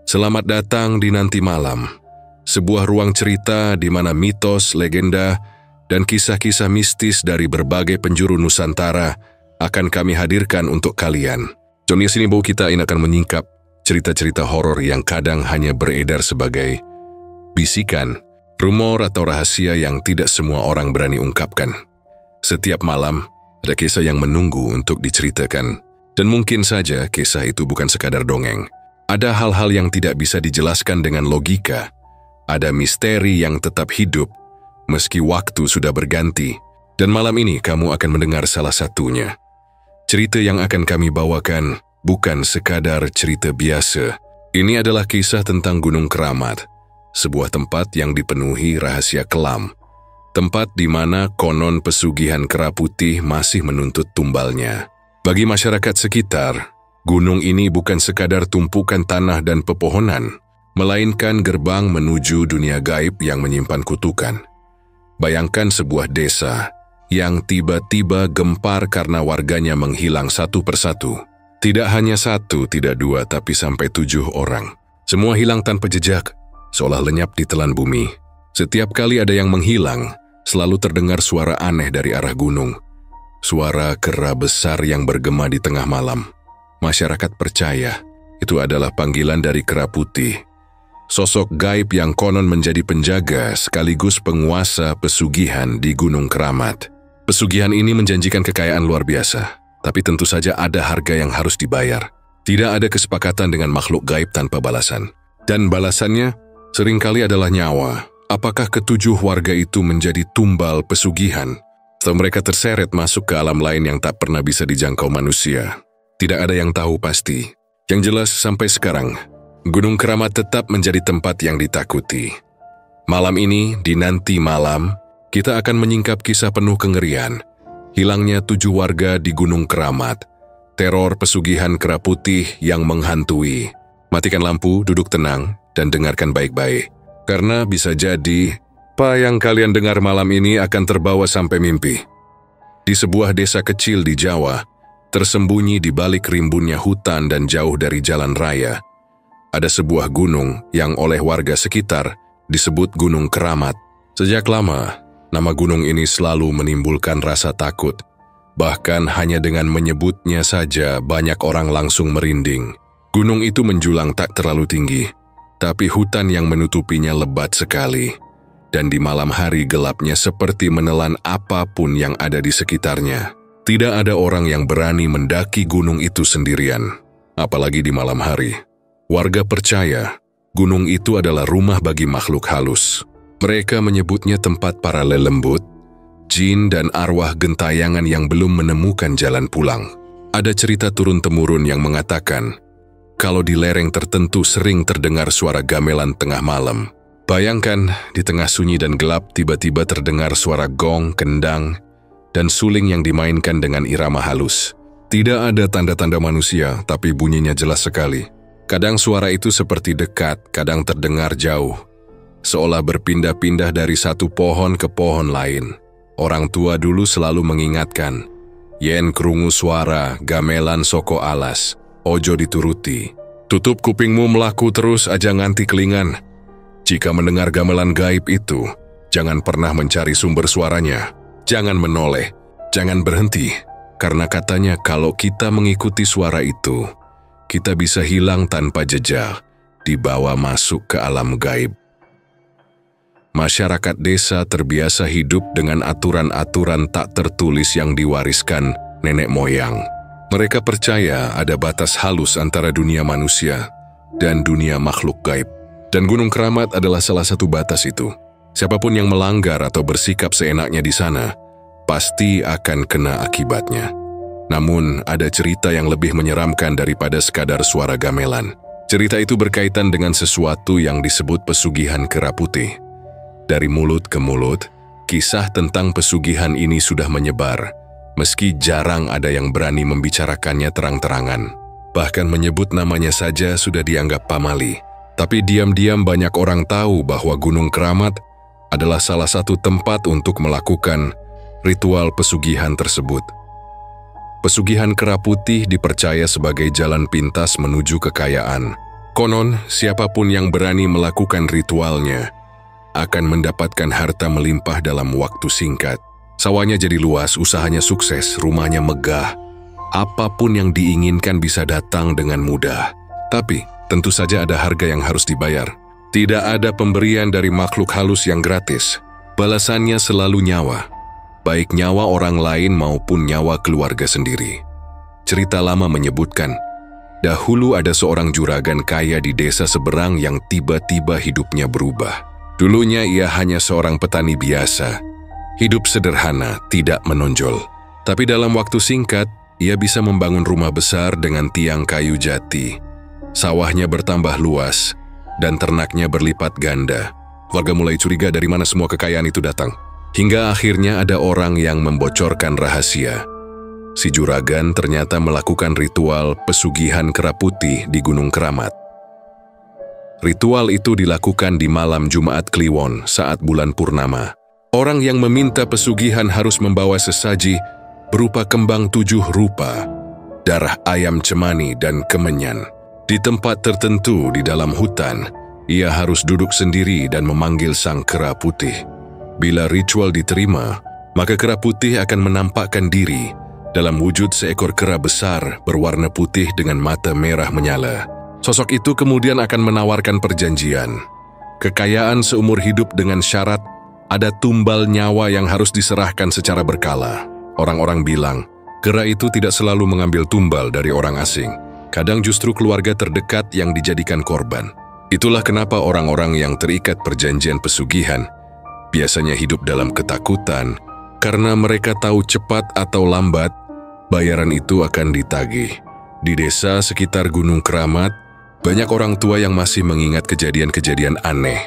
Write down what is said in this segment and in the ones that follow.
Selamat datang di Nanti Malam, sebuah ruang cerita di mana mitos, legenda, dan kisah-kisah mistis dari berbagai penjuru Nusantara akan kami hadirkan untuk kalian. Di sini kita ini akan menyingkap cerita-cerita horor yang kadang hanya beredar sebagai bisikan, rumor atau rahasia yang tidak semua orang berani ungkapkan. Setiap malam, ada kisah yang menunggu untuk diceritakan. Dan mungkin saja kisah itu bukan sekadar dongeng. Ada hal-hal yang tidak bisa dijelaskan dengan logika. Ada misteri yang tetap hidup, meski waktu sudah berganti. Dan malam ini kamu akan mendengar salah satunya. Cerita yang akan kami bawakan bukan sekadar cerita biasa. Ini adalah kisah tentang Gunung Keramat, sebuah tempat yang dipenuhi rahasia kelam. Tempat di mana konon pesugihan kera putih masih menuntut tumbalnya. Bagi masyarakat sekitar, gunung ini bukan sekadar tumpukan tanah dan pepohonan, melainkan gerbang menuju dunia gaib yang menyimpan kutukan. Bayangkan sebuah desa yang tiba-tiba gempar karena warganya menghilang satu persatu. Tidak hanya satu, tidak dua, tapi sampai 7 orang. Semua hilang tanpa jejak, seolah lenyap di telan bumi. Setiap kali ada yang menghilang, selalu terdengar suara aneh dari arah gunung. Suara kera besar yang bergema di tengah malam. Masyarakat percaya itu adalah panggilan dari kera putih. Sosok gaib yang konon menjadi penjaga sekaligus penguasa pesugihan di Gunung Keramat. Pesugihan ini menjanjikan kekayaan luar biasa, tapi tentu saja ada harga yang harus dibayar. Tidak ada kesepakatan dengan makhluk gaib tanpa balasan. Dan balasannya seringkali adalah nyawa. Apakah ke-7 warga itu menjadi tumbal pesugihan? Atau mereka terseret masuk ke alam lain yang tak pernah bisa dijangkau manusia? Tidak ada yang tahu pasti. Yang jelas sampai sekarang, Gunung Keramat tetap menjadi tempat yang ditakuti. Malam ini, di Nanti Malam, kita akan menyingkap kisah penuh kengerian. Hilangnya 7 warga di Gunung Keramat. Teror pesugihan kera putih yang menghantui. Matikan lampu, duduk tenang, dan dengarkan baik-baik. Karena bisa jadi apa yang kalian dengar malam ini akan terbawa sampai mimpi. Di sebuah desa kecil di Jawa, tersembunyi di balik rimbunnya hutan dan jauh dari jalan raya, ada sebuah gunung yang oleh warga sekitar disebut Gunung Keramat. Sejak lama, nama gunung ini selalu menimbulkan rasa takut. Bahkan hanya dengan menyebutnya saja banyak orang langsung merinding. Gunung itu menjulang tak terlalu tinggi, tapi hutan yang menutupinya lebat sekali. Dan di malam hari gelapnya seperti menelan apapun yang ada di sekitarnya. Tidak ada orang yang berani mendaki gunung itu sendirian, apalagi di malam hari. Warga percaya gunung itu adalah rumah bagi makhluk halus. Mereka menyebutnya tempat para lelembut, jin dan arwah gentayangan yang belum menemukan jalan pulang. Ada cerita turun-temurun yang mengatakan kalau di lereng tertentu sering terdengar suara gamelan tengah malam. Bayangkan, di tengah sunyi dan gelap tiba-tiba terdengar suara gong, kendang, dan suling yang dimainkan dengan irama halus. Tidak ada tanda-tanda manusia, tapi bunyinya jelas sekali. Kadang suara itu seperti dekat, kadang terdengar jauh. Seolah berpindah-pindah dari satu pohon ke pohon lain. Orang tua dulu selalu mengingatkan, yen krungu suara, gamelan soko alas, ojo dituruti. Tutup kupingmu melaku terus aja nganti kelingan. Jika mendengar gamelan gaib itu, jangan pernah mencari sumber suaranya. Jangan menoleh, jangan berhenti. Karena katanya kalau kita mengikuti suara itu, kita bisa hilang tanpa jejak, dibawa masuk ke alam gaib. Masyarakat desa terbiasa hidup dengan aturan-aturan tak tertulis yang diwariskan nenek moyang. Mereka percaya ada batas halus antara dunia manusia dan dunia makhluk gaib. Dan Gunung Keramat adalah salah satu batas itu. Siapapun yang melanggar atau bersikap seenaknya di sana, pasti akan kena akibatnya. Namun, ada cerita yang lebih menyeramkan daripada sekadar suara gamelan. Cerita itu berkaitan dengan sesuatu yang disebut pesugihan kera putih. Dari mulut ke mulut, kisah tentang pesugihan ini sudah menyebar, meski jarang ada yang berani membicarakannya terang-terangan. Bahkan menyebut namanya saja sudah dianggap pamali. Tapi diam-diam banyak orang tahu bahwa Gunung Keramat adalah salah satu tempat untuk melakukan ritual pesugihan tersebut. Pesugihan kera putih dipercaya sebagai jalan pintas menuju kekayaan. Konon, siapapun yang berani melakukan ritualnya akan mendapatkan harta melimpah dalam waktu singkat. Sawahnya jadi luas, usahanya sukses, rumahnya megah. Apapun yang diinginkan bisa datang dengan mudah. Tapi, tentu saja ada harga yang harus dibayar. Tidak ada pemberian dari makhluk halus yang gratis. Balasannya selalu nyawa. Baik nyawa orang lain maupun nyawa keluarga sendiri. Cerita lama menyebutkan, dahulu ada seorang juragan kaya di desa seberang yang tiba-tiba hidupnya berubah. Dulunya ia hanya seorang petani biasa. Hidup sederhana, tidak menonjol. Tapi dalam waktu singkat, ia bisa membangun rumah besar dengan tiang kayu jati. Sawahnya bertambah luas, dan ternaknya berlipat ganda. Warga mulai curiga dari mana semua kekayaan itu datang. Hingga akhirnya ada orang yang membocorkan rahasia. Si juragan ternyata melakukan ritual pesugihan kera putih di Gunung Keramat. Ritual itu dilakukan di malam Jumat Kliwon saat bulan purnama. Orang yang meminta pesugihan harus membawa sesaji berupa kembang 7 rupa, darah ayam cemani dan kemenyan. Di tempat tertentu di dalam hutan, ia harus duduk sendiri dan memanggil sang kera putih. Bila ritual diterima, maka kera putih akan menampakkan diri dalam wujud seekor kera besar berwarna putih dengan mata merah menyala. Sosok itu kemudian akan menawarkan perjanjian. Kekayaan seumur hidup dengan syarat ada tumbal nyawa yang harus diserahkan secara berkala. Orang-orang bilang, kera itu tidak selalu mengambil tumbal dari orang asing. Kadang justru keluarga terdekat yang dijadikan korban. Itulah kenapa orang-orang yang terikat perjanjian pesugihan biasanya hidup dalam ketakutan, karena mereka tahu cepat atau lambat bayaran itu akan ditagih. Di desa sekitar Gunung Keramat, banyak orang tua yang masih mengingat kejadian-kejadian aneh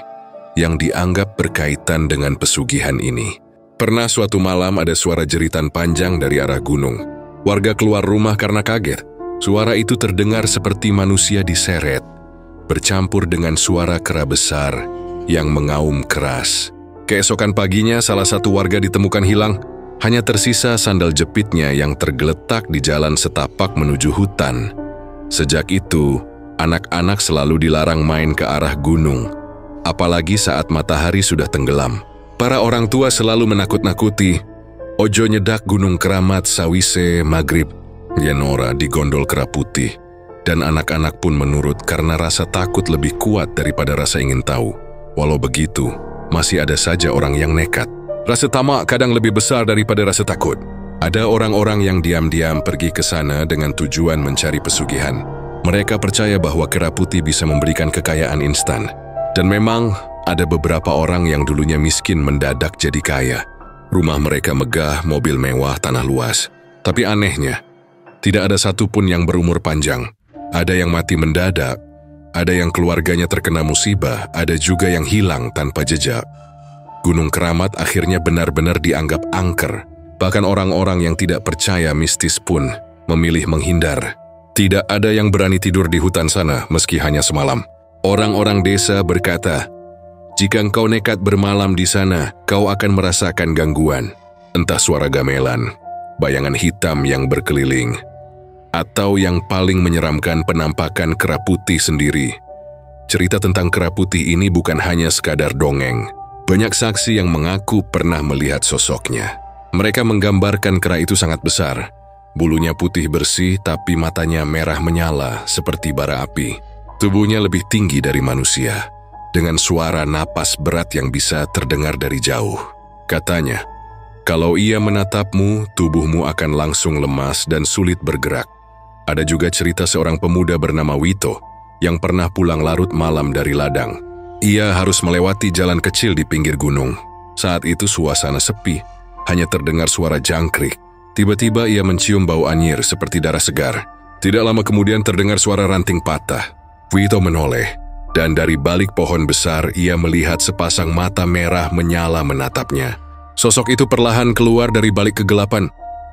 yang dianggap berkaitan dengan pesugihan ini. Pernah suatu malam ada suara jeritan panjang dari arah gunung. Warga keluar rumah karena kaget. Suara itu terdengar seperti manusia diseret, bercampur dengan suara kera besar yang mengaum keras. Keesokan paginya, salah satu warga ditemukan hilang. Hanya tersisa sandal jepitnya yang tergeletak di jalan setapak menuju hutan. Sejak itu, anak-anak selalu dilarang main ke arah gunung, apalagi saat matahari sudah tenggelam. Para orang tua selalu menakut-nakuti, ojo nyedak Gunung Keramat sawise maghrib, Yenora di gondol kera putih. Dan anak-anak pun menurut karena rasa takut lebih kuat daripada rasa ingin tahu. Walau begitu, masih ada saja orang yang nekat. Rasa tamak kadang lebih besar daripada rasa takut. Ada orang-orang yang diam-diam pergi ke sana dengan tujuan mencari pesugihan. Mereka percaya bahwa kera putih bisa memberikan kekayaan instan. Dan memang ada beberapa orang yang dulunya miskin mendadak jadi kaya. Rumah mereka megah, mobil mewah, tanah luas. Tapi anehnya, tidak ada satupun yang berumur panjang. Ada yang mati mendadak, ada yang keluarganya terkena musibah, ada juga yang hilang tanpa jejak. Gunung Keramat akhirnya benar-benar dianggap angker. Bahkan orang-orang yang tidak percaya mistis pun memilih menghindar. Tidak ada yang berani tidur di hutan sana meski hanya semalam. Orang-orang desa berkata, jika engkau nekat bermalam di sana, kau akan merasakan gangguan. Entah suara gamelan, bayangan hitam yang berkeliling, atau yang paling menyeramkan penampakan kera putih sendiri. Cerita tentang kera putih ini bukan hanya sekadar dongeng. Banyak saksi yang mengaku pernah melihat sosoknya. Mereka menggambarkan kera itu sangat besar. Bulunya putih bersih tapi matanya merah menyala seperti bara api. Tubuhnya lebih tinggi dari manusia, dengan suara napas berat yang bisa terdengar dari jauh. Katanya, kalau ia menatapmu, tubuhmu akan langsung lemas dan sulit bergerak. Ada juga cerita seorang pemuda bernama Wito yang pernah pulang larut malam dari ladang. Ia harus melewati jalan kecil di pinggir gunung. Saat itu suasana sepi, hanya terdengar suara jangkrik. Tiba-tiba ia mencium bau anyir seperti darah segar. Tidak lama kemudian terdengar suara ranting patah. Wito menoleh, dan dari balik pohon besar ia melihat sepasang mata merah menyala menatapnya. Sosok itu perlahan keluar dari balik kegelapan.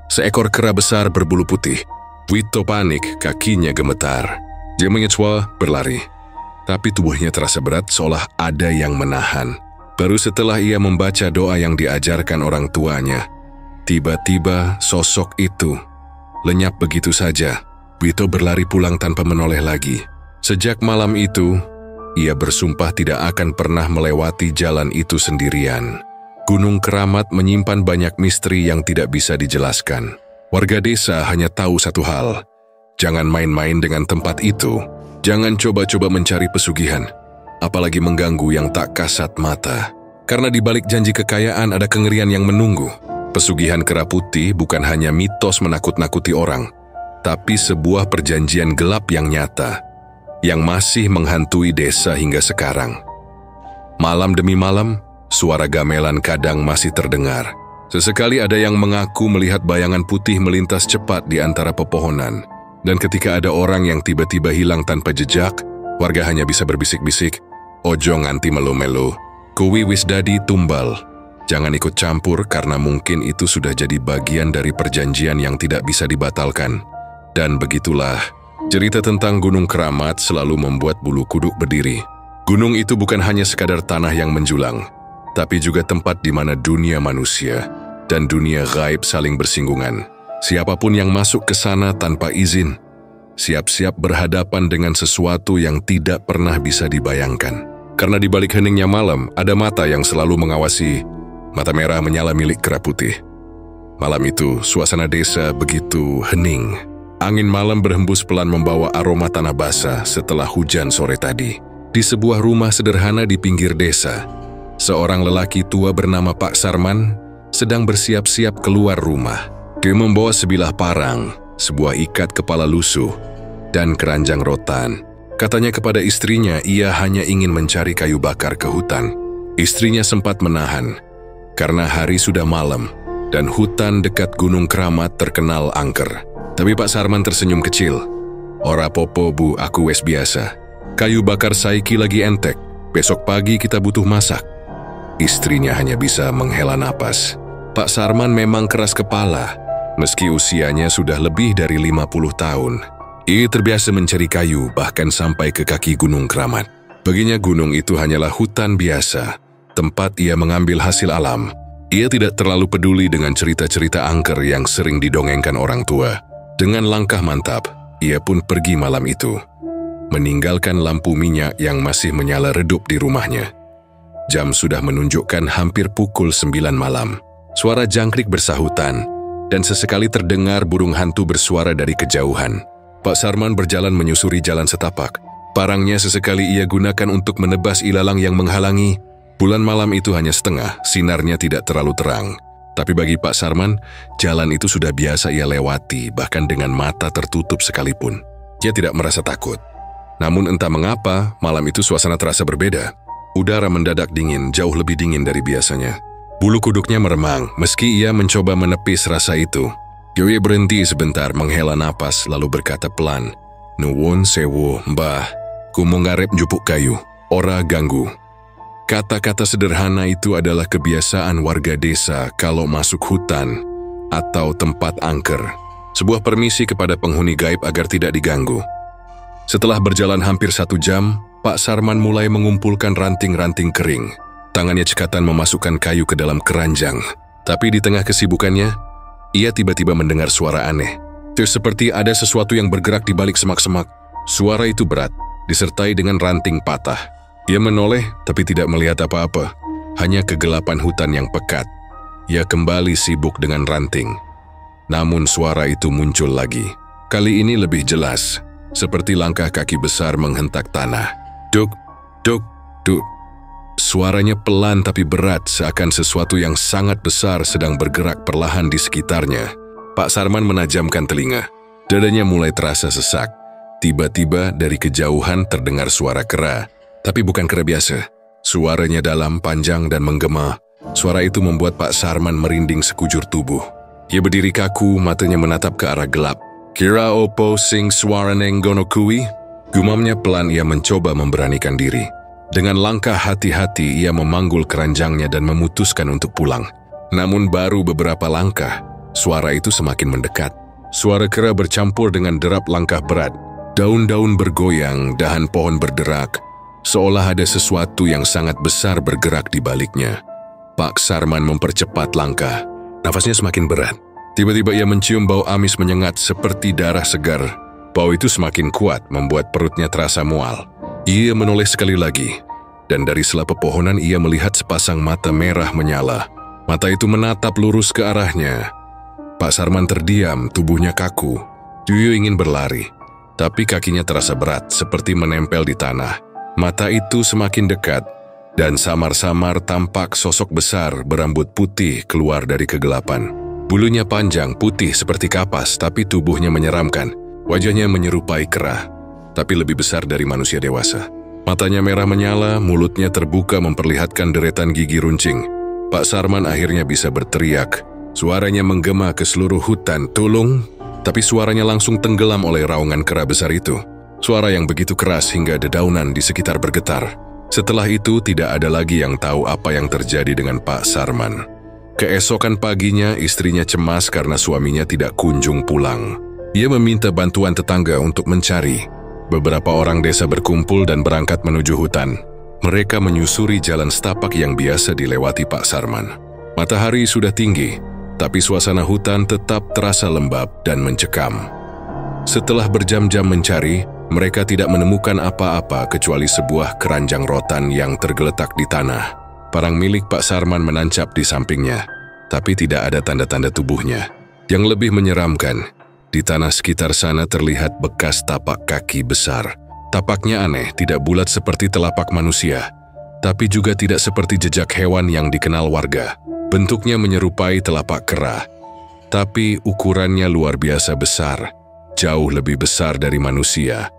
Seekor kera besar berbulu putih. Wito panik, kakinya gemetar. Dia mengecoh, berlari. Tapi tubuhnya terasa berat seolah ada yang menahan. Baru setelah ia membaca doa yang diajarkan orang tuanya, tiba-tiba sosok itu lenyap begitu saja. Wito berlari pulang tanpa menoleh lagi. Sejak malam itu, ia bersumpah tidak akan pernah melewati jalan itu sendirian. Gunung Keramat menyimpan banyak misteri yang tidak bisa dijelaskan. Warga desa hanya tahu satu hal, jangan main-main dengan tempat itu. Jangan coba-coba mencari pesugihan, apalagi mengganggu yang tak kasat mata. Karena di balik janji kekayaan ada kengerian yang menunggu. Pesugihan kera putih bukan hanya mitos menakut-nakuti orang, tapi sebuah perjanjian gelap yang nyata, yang masih menghantui desa hingga sekarang. Malam demi malam, suara gamelan kadang masih terdengar. Sesekali ada yang mengaku melihat bayangan putih melintas cepat di antara pepohonan. Dan ketika ada orang yang tiba-tiba hilang tanpa jejak, warga hanya bisa berbisik-bisik, "Ojo nganti melu-melu, kuwi wis dadi tumbal." Jangan ikut campur karena mungkin itu sudah jadi bagian dari perjanjian yang tidak bisa dibatalkan. Dan begitulah, cerita tentang Gunung Keramat selalu membuat bulu kuduk berdiri. Gunung itu bukan hanya sekadar tanah yang menjulang, tapi juga tempat di mana dunia manusia dan dunia gaib saling bersinggungan. Siapapun yang masuk ke sana tanpa izin, siap-siap berhadapan dengan sesuatu yang tidak pernah bisa dibayangkan. Karena di balik heningnya malam, ada mata yang selalu mengawasi. Mata merah menyala milik kera putih. Malam itu, suasana desa begitu hening. Angin malam berhembus pelan membawa aroma tanah basah setelah hujan sore tadi. Di sebuah rumah sederhana di pinggir desa, seorang lelaki tua bernama Pak Sarman sedang bersiap-siap keluar rumah. Dia membawa sebilah parang, sebuah ikat kepala lusuh, dan keranjang rotan. Katanya kepada istrinya ia hanya ingin mencari kayu bakar ke hutan. Istrinya sempat menahan, karena hari sudah malam, dan hutan dekat Gunung Keramat terkenal angker. Tapi Pak Sarman tersenyum kecil. "Ora popo bu, aku wes biasa. Kayu bakar saiki lagi entek, besok pagi kita butuh masak." Istrinya hanya bisa menghela napas. Pak Sarman memang keras kepala, meski usianya sudah lebih dari 50 tahun. Ia terbiasa mencari kayu bahkan sampai ke kaki Gunung Keramat. Baginya gunung itu hanyalah hutan biasa, tempat ia mengambil hasil alam. Ia tidak terlalu peduli dengan cerita-cerita angker yang sering didongengkan orang tua. Dengan langkah mantap, ia pun pergi malam itu, meninggalkan lampu minyak yang masih menyala redup di rumahnya. Jam sudah menunjukkan hampir pukul 9 malam. Suara jangkrik bersahutan, dan sesekali terdengar burung hantu bersuara dari kejauhan. Pak Sarman berjalan menyusuri jalan setapak. Parangnya sesekali ia gunakan untuk menebas ilalang yang menghalangi. Bulan malam itu hanya setengah, sinarnya tidak terlalu terang. Tapi bagi Pak Sarman, jalan itu sudah biasa ia lewati, bahkan dengan mata tertutup sekalipun. Ia tidak merasa takut. Namun entah mengapa, malam itu suasana terasa berbeda. Udara mendadak dingin, jauh lebih dingin dari biasanya. Bulu kuduknya meremang, meski ia mencoba menepis rasa itu. Ia berhenti sebentar, menghela napas, lalu berkata pelan, "Nuwun sewu, mbah, ku mau ngarep jupuk kayu, ora ganggu." Kata-kata sederhana itu adalah kebiasaan warga desa kalau masuk hutan atau tempat angker. Sebuah permisi kepada penghuni gaib agar tidak diganggu. Setelah berjalan hampir 1 jam, Pak Sarman mulai mengumpulkan ranting-ranting kering. Tangannya cekatan memasukkan kayu ke dalam keranjang. Tapi di tengah kesibukannya, ia tiba-tiba mendengar suara aneh. Itu seperti ada sesuatu yang bergerak di balik semak-semak. Suara itu berat, disertai dengan ranting patah. Ia menoleh tapi tidak melihat apa-apa, hanya kegelapan hutan yang pekat. Ia kembali sibuk dengan ranting. Namun suara itu muncul lagi. Kali ini lebih jelas, seperti langkah kaki besar menghentak tanah. Duk, duk, duk. Suaranya pelan tapi berat, seakan sesuatu yang sangat besar sedang bergerak perlahan di sekitarnya. Pak Sarman menajamkan telinga. Dadanya mulai terasa sesak. Tiba-tiba dari kejauhan terdengar suara kera. Tapi bukan kera biasa. Suaranya dalam, panjang, dan menggema. Suara itu membuat Pak Sarman merinding sekujur tubuh. Ia berdiri kaku, matanya menatap ke arah gelap. "Kira opo sing suara neng gono kui?" Gumamnya pelan. Ia mencoba memberanikan diri. Dengan langkah hati-hati, ia memanggul keranjangnya dan memutuskan untuk pulang. Namun baru beberapa langkah, suara itu semakin mendekat. Suara kera bercampur dengan derap langkah berat. Daun-daun bergoyang, dahan pohon berderak, seolah ada sesuatu yang sangat besar bergerak di baliknya. Pak Sarman mempercepat langkah. Nafasnya semakin berat. Tiba-tiba ia mencium bau amis menyengat seperti darah segar. Bau itu semakin kuat, membuat perutnya terasa mual. Ia menoleh sekali lagi, dan dari sela pepohonan ia melihat sepasang mata merah menyala. Mata itu menatap lurus ke arahnya. Pak Sarman terdiam, tubuhnya kaku. Tuyul ingin berlari, tapi kakinya terasa berat, seperti menempel di tanah. Mata itu semakin dekat, dan samar-samar tampak sosok besar berambut putih keluar dari kegelapan. Bulunya panjang, putih seperti kapas, tapi tubuhnya menyeramkan. Wajahnya menyerupai kera, tapi lebih besar dari manusia dewasa. Matanya merah menyala, mulutnya terbuka memperlihatkan deretan gigi runcing. Pak Sarman akhirnya bisa berteriak. Suaranya menggema ke seluruh hutan, "Tolong!" Tapi suaranya langsung tenggelam oleh raungan kera besar itu. Suara yang begitu keras hingga dedaunan di sekitar bergetar. Setelah itu tidak ada lagi yang tahu apa yang terjadi dengan Pak Sarman. Keesokan paginya istrinya cemas karena suaminya tidak kunjung pulang. Ia meminta bantuan tetangga untuk mencari. Beberapa orang desa berkumpul dan berangkat menuju hutan. Mereka menyusuri jalan setapak yang biasa dilewati Pak Sarman. Matahari sudah tinggi, tapi suasana hutan tetap terasa lembab dan mencekam. Setelah berjam-jam mencari, mereka tidak menemukan apa-apa kecuali sebuah keranjang rotan yang tergeletak di tanah. Parang milik Pak Sarman menancap di sampingnya, tapi tidak ada tanda-tanda tubuhnya. Yang lebih menyeramkan, di tanah sekitar sana terlihat bekas tapak kaki besar. Tapaknya aneh, tidak bulat seperti telapak manusia, tapi juga tidak seperti jejak hewan yang dikenal warga. Bentuknya menyerupai telapak kera, tapi ukurannya luar biasa besar, jauh lebih besar dari manusia.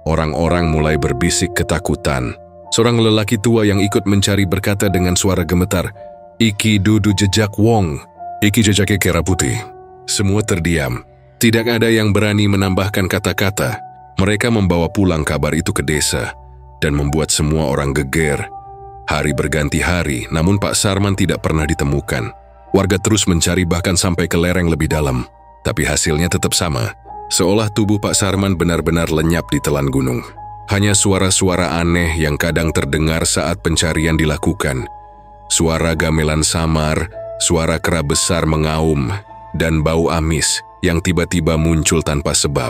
Orang-orang mulai berbisik ketakutan. Seorang lelaki tua yang ikut mencari berkata dengan suara gemetar, "Iki dudu jejak wong, iki jejaknya kera putih." Semua terdiam. Tidak ada yang berani menambahkan kata-kata. Mereka membawa pulang kabar itu ke desa dan membuat semua orang geger. Hari berganti hari, namun Pak Sarman tidak pernah ditemukan. Warga terus mencari bahkan sampai ke lereng lebih dalam, tapi hasilnya tetap sama. Seolah tubuh Pak Sarman benar-benar lenyap di telan gunung. Hanya suara-suara aneh yang kadang terdengar saat pencarian dilakukan. Suara gamelan samar, suara kera besar mengaum, dan bau amis yang tiba-tiba muncul tanpa sebab.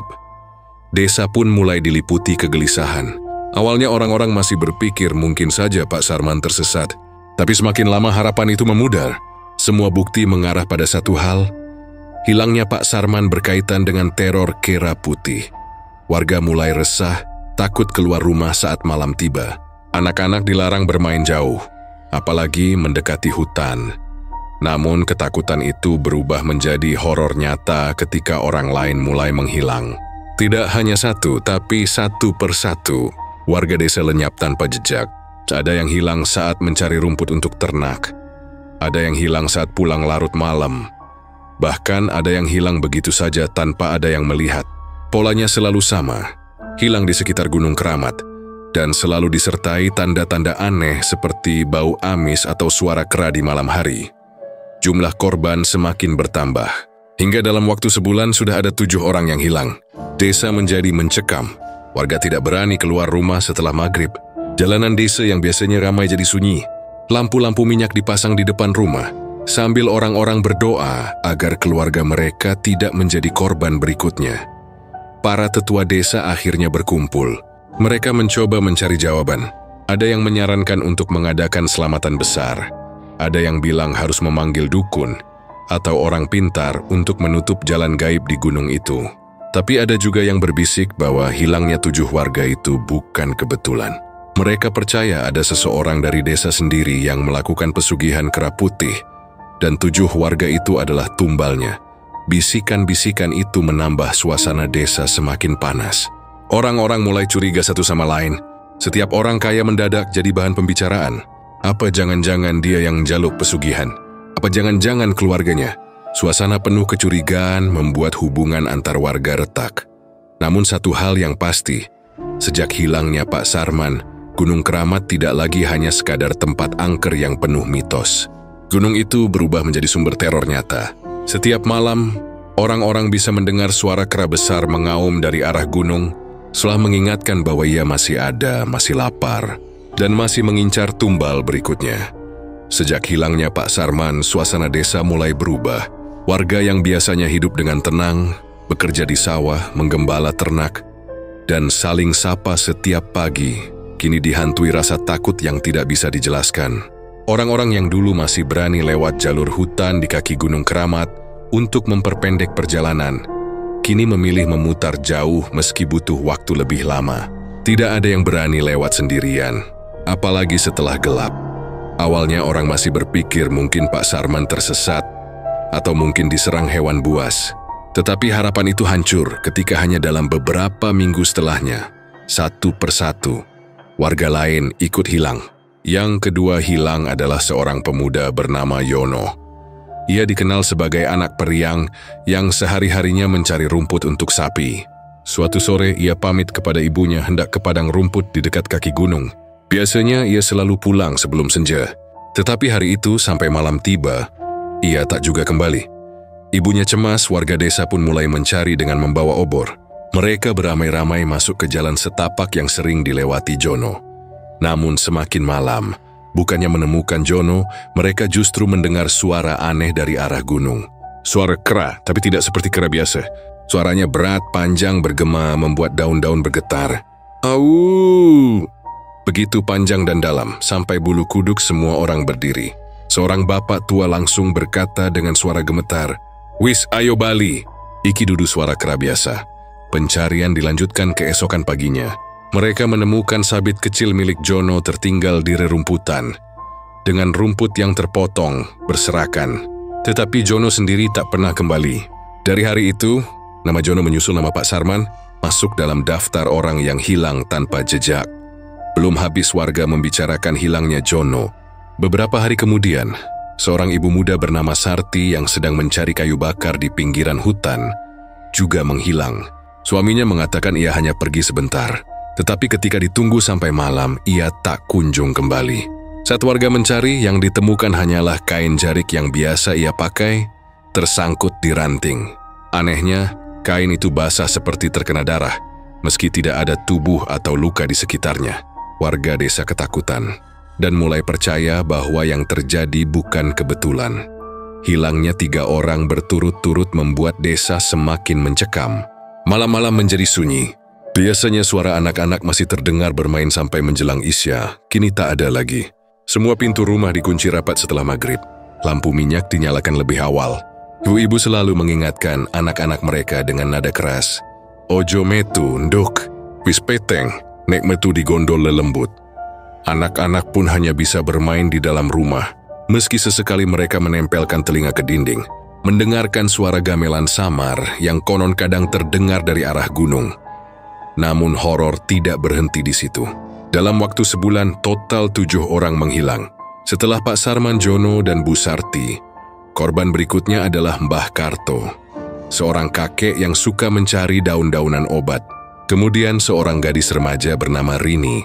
Desa pun mulai diliputi kegelisahan. Awalnya orang-orang masih berpikir mungkin saja Pak Sarman tersesat. Tapi semakin lama harapan itu memudar. Semua bukti mengarah pada satu hal. Hilangnya Pak Sarman berkaitan dengan teror kera putih. Warga mulai resah, takut keluar rumah saat malam tiba. Anak-anak dilarang bermain jauh, apalagi mendekati hutan. Namun ketakutan itu berubah menjadi horor nyata ketika orang lain mulai menghilang. Tidak hanya satu, tapi satu persatu, warga desa lenyap tanpa jejak. Ada yang hilang saat mencari rumput untuk ternak. Ada yang hilang saat pulang larut malam. Bahkan ada yang hilang begitu saja tanpa ada yang melihat. Polanya selalu sama, hilang di sekitar Gunung Keramat, dan selalu disertai tanda-tanda aneh seperti bau amis atau suara kera di malam hari. Jumlah korban semakin bertambah. Hingga dalam waktu sebulan sudah ada 7 orang yang hilang. Desa menjadi mencekam. Warga tidak berani keluar rumah setelah maghrib. Jalanan desa yang biasanya ramai jadi sunyi. Lampu-lampu minyak dipasang di depan rumah, sambil orang-orang berdoa agar keluarga mereka tidak menjadi korban berikutnya. Para tetua desa akhirnya berkumpul. Mereka mencoba mencari jawaban. Ada yang menyarankan untuk mengadakan selamatan besar. Ada yang bilang harus memanggil dukun atau orang pintar untuk menutup jalan gaib di gunung itu. Tapi ada juga yang berbisik bahwa hilangnya 7 warga itu bukan kebetulan. Mereka percaya ada seseorang dari desa sendiri yang melakukan pesugihan kera putih, dan 7 warga itu adalah tumbalnya. Bisikan-bisikan itu menambah suasana desa semakin panas. Orang-orang mulai curiga satu sama lain. Setiap orang kaya mendadak jadi bahan pembicaraan. Apa jangan-jangan dia yang jaluk pesugihan? Apa jangan-jangan keluarganya? Suasana penuh kecurigaan membuat hubungan antar warga retak. Namun satu hal yang pasti, sejak hilangnya Pak Sarman, Gunung Keramat tidak lagi hanya sekadar tempat angker yang penuh mitos. Gunung itu berubah menjadi sumber teror nyata. Setiap malam, orang-orang bisa mendengar suara kera besar mengaum dari arah gunung, setelah mengingatkan bahwa ia masih ada, masih lapar, dan masih mengincar tumbal berikutnya. Sejak hilangnya Pak Sarman, suasana desa mulai berubah. Warga yang biasanya hidup dengan tenang, bekerja di sawah, menggembala ternak, dan saling sapa setiap pagi, kini dihantui rasa takut yang tidak bisa dijelaskan. Orang-orang yang dulu masih berani lewat jalur hutan di kaki Gunung Keramat untuk memperpendek perjalanan, kini memilih memutar jauh meski butuh waktu lebih lama. Tidak ada yang berani lewat sendirian, apalagi setelah gelap. Awalnya orang masih berpikir mungkin Pak Sarman tersesat atau mungkin diserang hewan buas. Tetapi harapan itu hancur ketika hanya dalam beberapa minggu setelahnya, satu persatu, warga lain ikut hilang. Yang kedua hilang adalah seorang pemuda bernama Yono. Ia dikenal sebagai anak periang yang sehari-harinya mencari rumput untuk sapi. Suatu sore ia pamit kepada ibunya hendak ke padang rumput di dekat kaki gunung. Biasanya ia selalu pulang sebelum senja, tetapi hari itu sampai malam tiba, ia tak juga kembali. Ibunya cemas, warga desa pun mulai mencari dengan membawa obor. Mereka beramai-ramai masuk ke jalan setapak yang sering dilewati Jono. Namun semakin malam, bukannya menemukan Jono, mereka justru mendengar suara aneh dari arah gunung. Suara kera, tapi tidak seperti kera biasa. Suaranya berat, panjang, bergema, membuat daun-daun bergetar. Au! Begitu panjang dan dalam, sampai bulu kuduk semua orang berdiri. Seorang bapak tua langsung berkata dengan suara gemetar, "Wis, ayo bali." Iki dudu suara kera biasa. Pencarian dilanjutkan keesokan paginya. Mereka menemukan sabit kecil milik Jono tertinggal di rerumputan, dengan rumput yang terpotong, berserakan. Tetapi Jono sendiri tak pernah kembali. Dari hari itu, nama Jono menyusul nama Pak Sarman, masuk dalam daftar orang yang hilang tanpa jejak. Belum habis warga membicarakan hilangnya Jono. Beberapa hari kemudian, seorang ibu muda bernama Sarti yang sedang mencari kayu bakar di pinggiran hutan juga menghilang. Suaminya mengatakan ia hanya pergi sebentar, tetapi ketika ditunggu sampai malam, ia tak kunjung kembali. Saat warga mencari, yang ditemukan hanyalah kain jarik yang biasa ia pakai, tersangkut di ranting. Anehnya, kain itu basah seperti terkena darah, meski tidak ada tubuh atau luka di sekitarnya. Warga desa ketakutan dan mulai percaya bahwa yang terjadi bukan kebetulan. Hilangnya 3 orang berturut-turut membuat desa semakin mencekam. Malam-malam menjadi sunyi. Biasanya suara anak-anak masih terdengar bermain sampai menjelang isya, kini tak ada lagi. Semua pintu rumah dikunci rapat setelah maghrib. Lampu minyak dinyalakan lebih awal. Ibu-ibu selalu mengingatkan anak-anak mereka dengan nada keras. Ojo metu, nduk, wis peteng, nek metu di gondol lelembut. Anak-anak pun hanya bisa bermain di dalam rumah, meski sesekali mereka menempelkan telinga ke dinding, mendengarkan suara gamelan samar yang konon kadang terdengar dari arah gunung. Namun horor tidak berhenti di situ. Dalam waktu sebulan, total 7 orang menghilang. Setelah Pak Sarman, Jono, dan Bu Sarti, korban berikutnya adalah Mbah Karto, seorang kakek yang suka mencari daun-daunan obat. Kemudian seorang gadis remaja bernama Rini,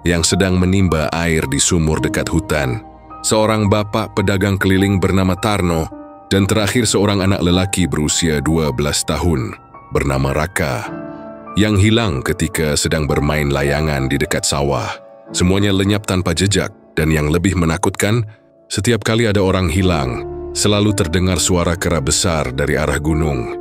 yang sedang menimba air di sumur dekat hutan. Seorang bapak pedagang keliling bernama Tarno, dan terakhir seorang anak lelaki berusia 12 tahun, bernama Raka, yang hilang ketika sedang bermain layangan di dekat sawah. Semuanya lenyap tanpa jejak, dan yang lebih menakutkan, setiap kali ada orang hilang, selalu terdengar suara kera besar dari arah gunung.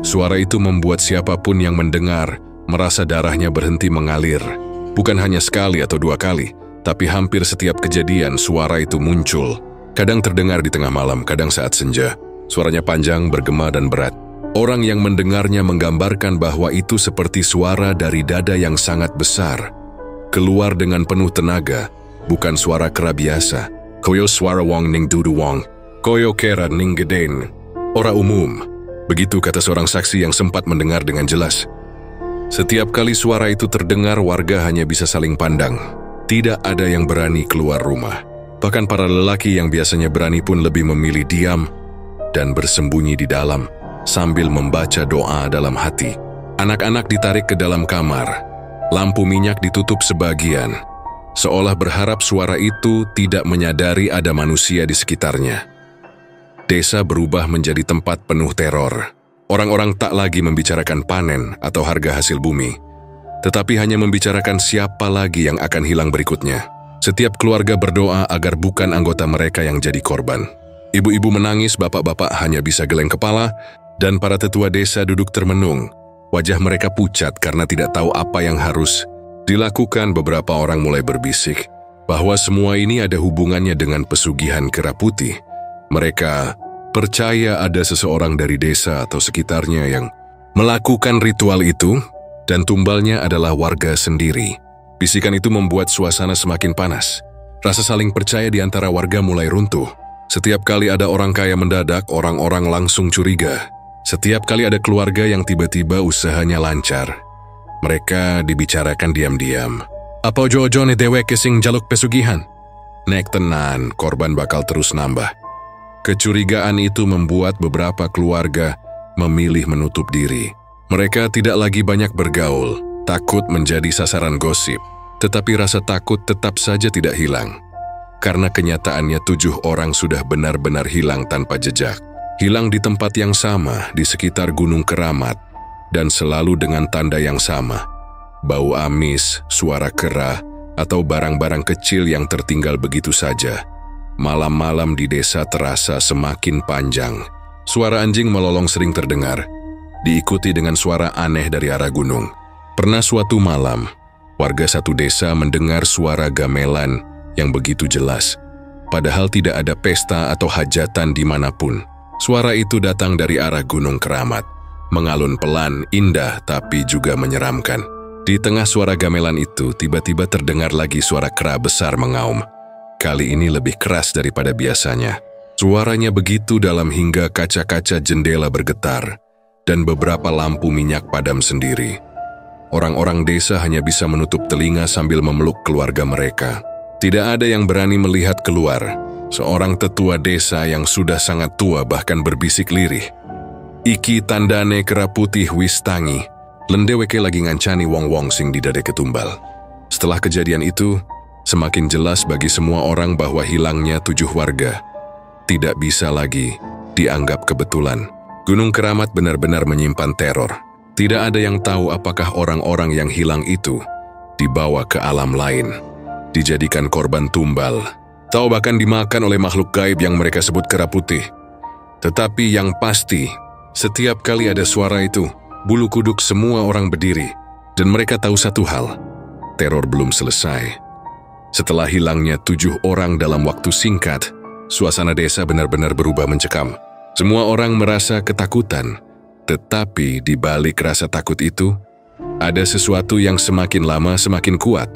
Suara itu membuat siapapun yang mendengar merasa darahnya berhenti mengalir. Bukan hanya sekali atau 2 kali, tapi hampir setiap kejadian suara itu muncul. Kadang terdengar di tengah malam, kadang saat senja. Suaranya panjang, bergema, dan berat. Orang yang mendengarnya menggambarkan bahwa itu seperti suara dari dada yang sangat besar, keluar dengan penuh tenaga, bukan suara kera biasa. Koyo suara wong ning dudu wong, koyo kera ning geden. Ora umum. Begitu kata seorang saksi yang sempat mendengar dengan jelas. Setiap kali suara itu terdengar, warga hanya bisa saling pandang. Tidak ada yang berani keluar rumah. Bahkan para lelaki yang biasanya berani pun lebih memilih diam dan bersembunyi di dalam sambil membaca doa dalam hati. Anak-anak ditarik ke dalam kamar. Lampu minyak ditutup sebagian, seolah berharap suara itu tidak menyadari ada manusia di sekitarnya. Desa berubah menjadi tempat penuh teror. Orang-orang tak lagi membicarakan panen atau harga hasil bumi, tetapi hanya membicarakan siapa lagi yang akan hilang berikutnya. Setiap keluarga berdoa agar bukan anggota mereka yang jadi korban. Ibu-ibu menangis, bapak-bapak hanya bisa geleng kepala, Dan para tetua desa duduk termenung. Wajah mereka pucat karena tidak tahu apa yang harus dilakukan. Beberapa orang mulai berbisik bahwa semua ini ada hubungannya dengan pesugihan kera putih. Mereka percaya ada seseorang dari desa atau sekitarnya yang melakukan ritual itu, dan tumbalnya adalah warga sendiri. Bisikan itu membuat suasana semakin panas. Rasa saling percaya di antara warga mulai runtuh. Setiap kali ada orang kaya mendadak, orang-orang langsung curiga. Setiap kali ada keluarga yang tiba-tiba usahanya lancar, mereka dibicarakan diam-diam. Apa ojo-ojo ne deweke sing jaluk pesugihan? Nek tenan, korban bakal terus nambah. Kecurigaan itu membuat beberapa keluarga memilih menutup diri. Mereka tidak lagi banyak bergaul, takut menjadi sasaran gosip. Tetapi rasa takut tetap saja tidak hilang. Karena kenyataannya 7 orang sudah benar-benar hilang tanpa jejak. Hilang di tempat yang sama, di sekitar Gunung Keramat, dan selalu dengan tanda yang sama. Bau amis, suara kera, atau barang-barang kecil yang tertinggal begitu saja. Malam-malam di desa terasa semakin panjang. Suara anjing melolong sering terdengar, diikuti dengan suara aneh dari arah gunung. Pernah suatu malam, warga satu desa mendengar suara gamelan yang begitu jelas. Padahal tidak ada pesta atau hajatan dimanapun. Suara itu datang dari arah Gunung Keramat. Mengalun pelan, indah, tapi juga menyeramkan. Di tengah suara gamelan itu, tiba-tiba terdengar lagi suara kera besar mengaum. Kali ini lebih keras daripada biasanya. Suaranya begitu dalam hingga kaca-kaca jendela bergetar, dan beberapa lampu minyak padam sendiri. Orang-orang desa hanya bisa menutup telinga sambil memeluk keluarga mereka. Tidak ada yang berani melihat keluar. Seorang tetua desa yang sudah sangat tua bahkan berbisik lirih. Iki tandane kera putih wis tangi. Lendeweke lagi ngancani wong-wong sing didade ketumbal. Setelah kejadian itu, semakin jelas bagi semua orang bahwa hilangnya 7 warga tidak bisa lagi dianggap kebetulan. Gunung Keramat benar-benar menyimpan teror. Tidak ada yang tahu apakah orang-orang yang hilang itu dibawa ke alam lain, dijadikan korban tumbal, atau bahkan dimakan oleh makhluk gaib yang mereka sebut kera putih. Tetapi yang pasti, setiap kali ada suara itu, bulu kuduk semua orang berdiri, dan mereka tahu satu hal, teror belum selesai. Setelah hilangnya 7 orang dalam waktu singkat, suasana desa benar-benar berubah mencekam. Semua orang merasa ketakutan, tetapi di balik rasa takut itu, ada sesuatu yang semakin lama semakin kuat,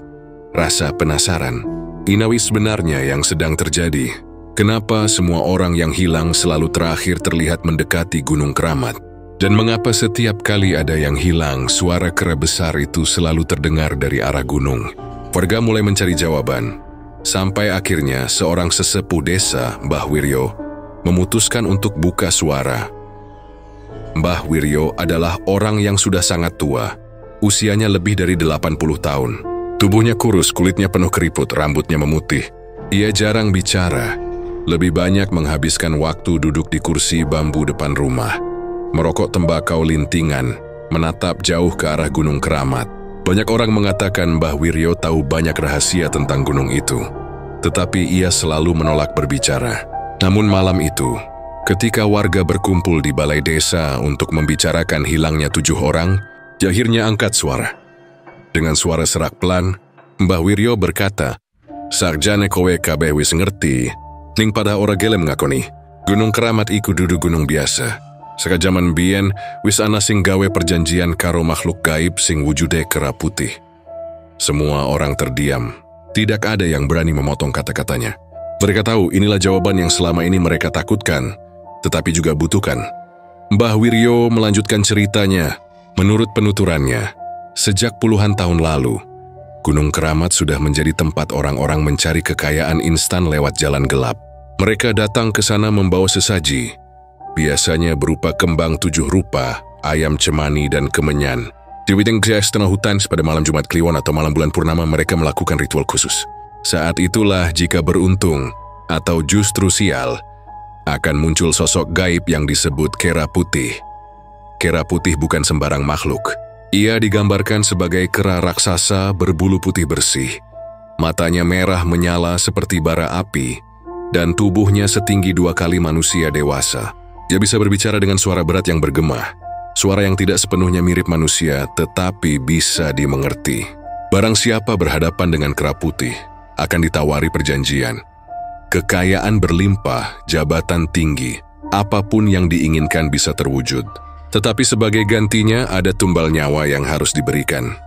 rasa penasaran. Inawi sebenarnya yang sedang terjadi. Kenapa semua orang yang hilang selalu terakhir terlihat mendekati Gunung Keramat? Dan mengapa setiap kali ada yang hilang, suara kera besar itu selalu terdengar dari arah gunung? Warga mulai mencari jawaban. Sampai akhirnya seorang sesepuh desa, Mbah Wiryo, memutuskan untuk buka suara. Mbah Wiryo adalah orang yang sudah sangat tua. Usianya lebih dari 80 tahun. Tubuhnya kurus, kulitnya penuh keriput, rambutnya memutih. Ia jarang bicara. Lebih banyak menghabiskan waktu duduk di kursi bambu depan rumah, merokok tembakau lintingan, menatap jauh ke arah Gunung Keramat. Banyak orang mengatakan Mbah Wiryo tahu banyak rahasia tentang gunung itu, tetapi ia selalu menolak berbicara. Namun malam itu, ketika warga berkumpul di balai desa untuk membicarakan hilangnya 7 orang, akhirnya angkat suara. Dengan suara serak pelan, Mbah Wiryo berkata, "Sarjane kowe kabeh wis ngerti, ning pada ora gelem ngakoni, Gunung Keramat iku dudu gunung biasa. Sakajaman biyen wis ana sing gawe perjanjian karo makhluk gaib sing wujude kera putih." Semua orang terdiam. Tidak ada yang berani memotong kata-katanya. Mereka tahu inilah jawaban yang selama ini mereka takutkan, tetapi juga butuhkan. Mbah Wiryo melanjutkan ceritanya. Menurut penuturannya, sejak puluhan tahun lalu, Gunung Keramat sudah menjadi tempat orang-orang mencari kekayaan instan lewat jalan gelap. Mereka datang ke sana membawa sesaji, biasanya berupa kembang 7 rupa, ayam cemani, dan kemenyan. Di Wideng Gres Tengah Hutan pada malam Jumat Kliwon atau malam bulan purnama mereka melakukan ritual khusus. Saat itulah jika beruntung, atau justru sial, akan muncul sosok gaib yang disebut kera putih. Kera putih bukan sembarang makhluk. Ia digambarkan sebagai kera raksasa berbulu putih bersih. Matanya merah menyala seperti bara api, dan tubuhnya setinggi 2 kali manusia dewasa. Dia bisa berbicara dengan suara berat yang bergema, suara yang tidak sepenuhnya mirip manusia tetapi bisa dimengerti. Barang siapa berhadapan dengan kera putih akan ditawari perjanjian. Kekayaan berlimpah, jabatan tinggi, apapun yang diinginkan bisa terwujud. Tetapi sebagai gantinya ada tumbal nyawa yang harus diberikan.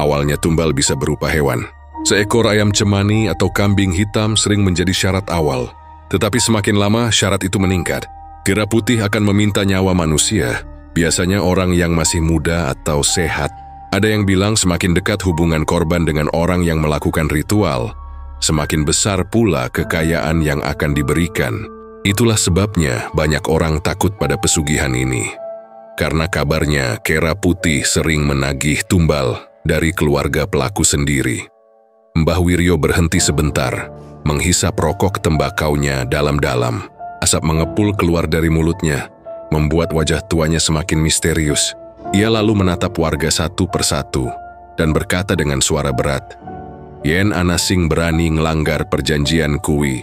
Awalnya tumbal bisa berupa hewan. Seekor ayam cemani atau kambing hitam sering menjadi syarat awal. Tetapi semakin lama syarat itu meningkat. Kera putih akan meminta nyawa manusia, biasanya orang yang masih muda atau sehat. Ada yang bilang semakin dekat hubungan korban dengan orang yang melakukan ritual, semakin besar pula kekayaan yang akan diberikan. Itulah sebabnya banyak orang takut pada pesugihan ini. Karena kabarnya kera putih sering menagih tumbal dari keluarga pelaku sendiri. Mbah Wiryo berhenti sebentar, menghisap rokok tembakaunya dalam-dalam. Asap mengepul keluar dari mulutnya, membuat wajah tuanya semakin misterius. Ia lalu menatap warga satu persatu dan berkata dengan suara berat, "Yen ana sing berani ngelanggar perjanjian kuwi,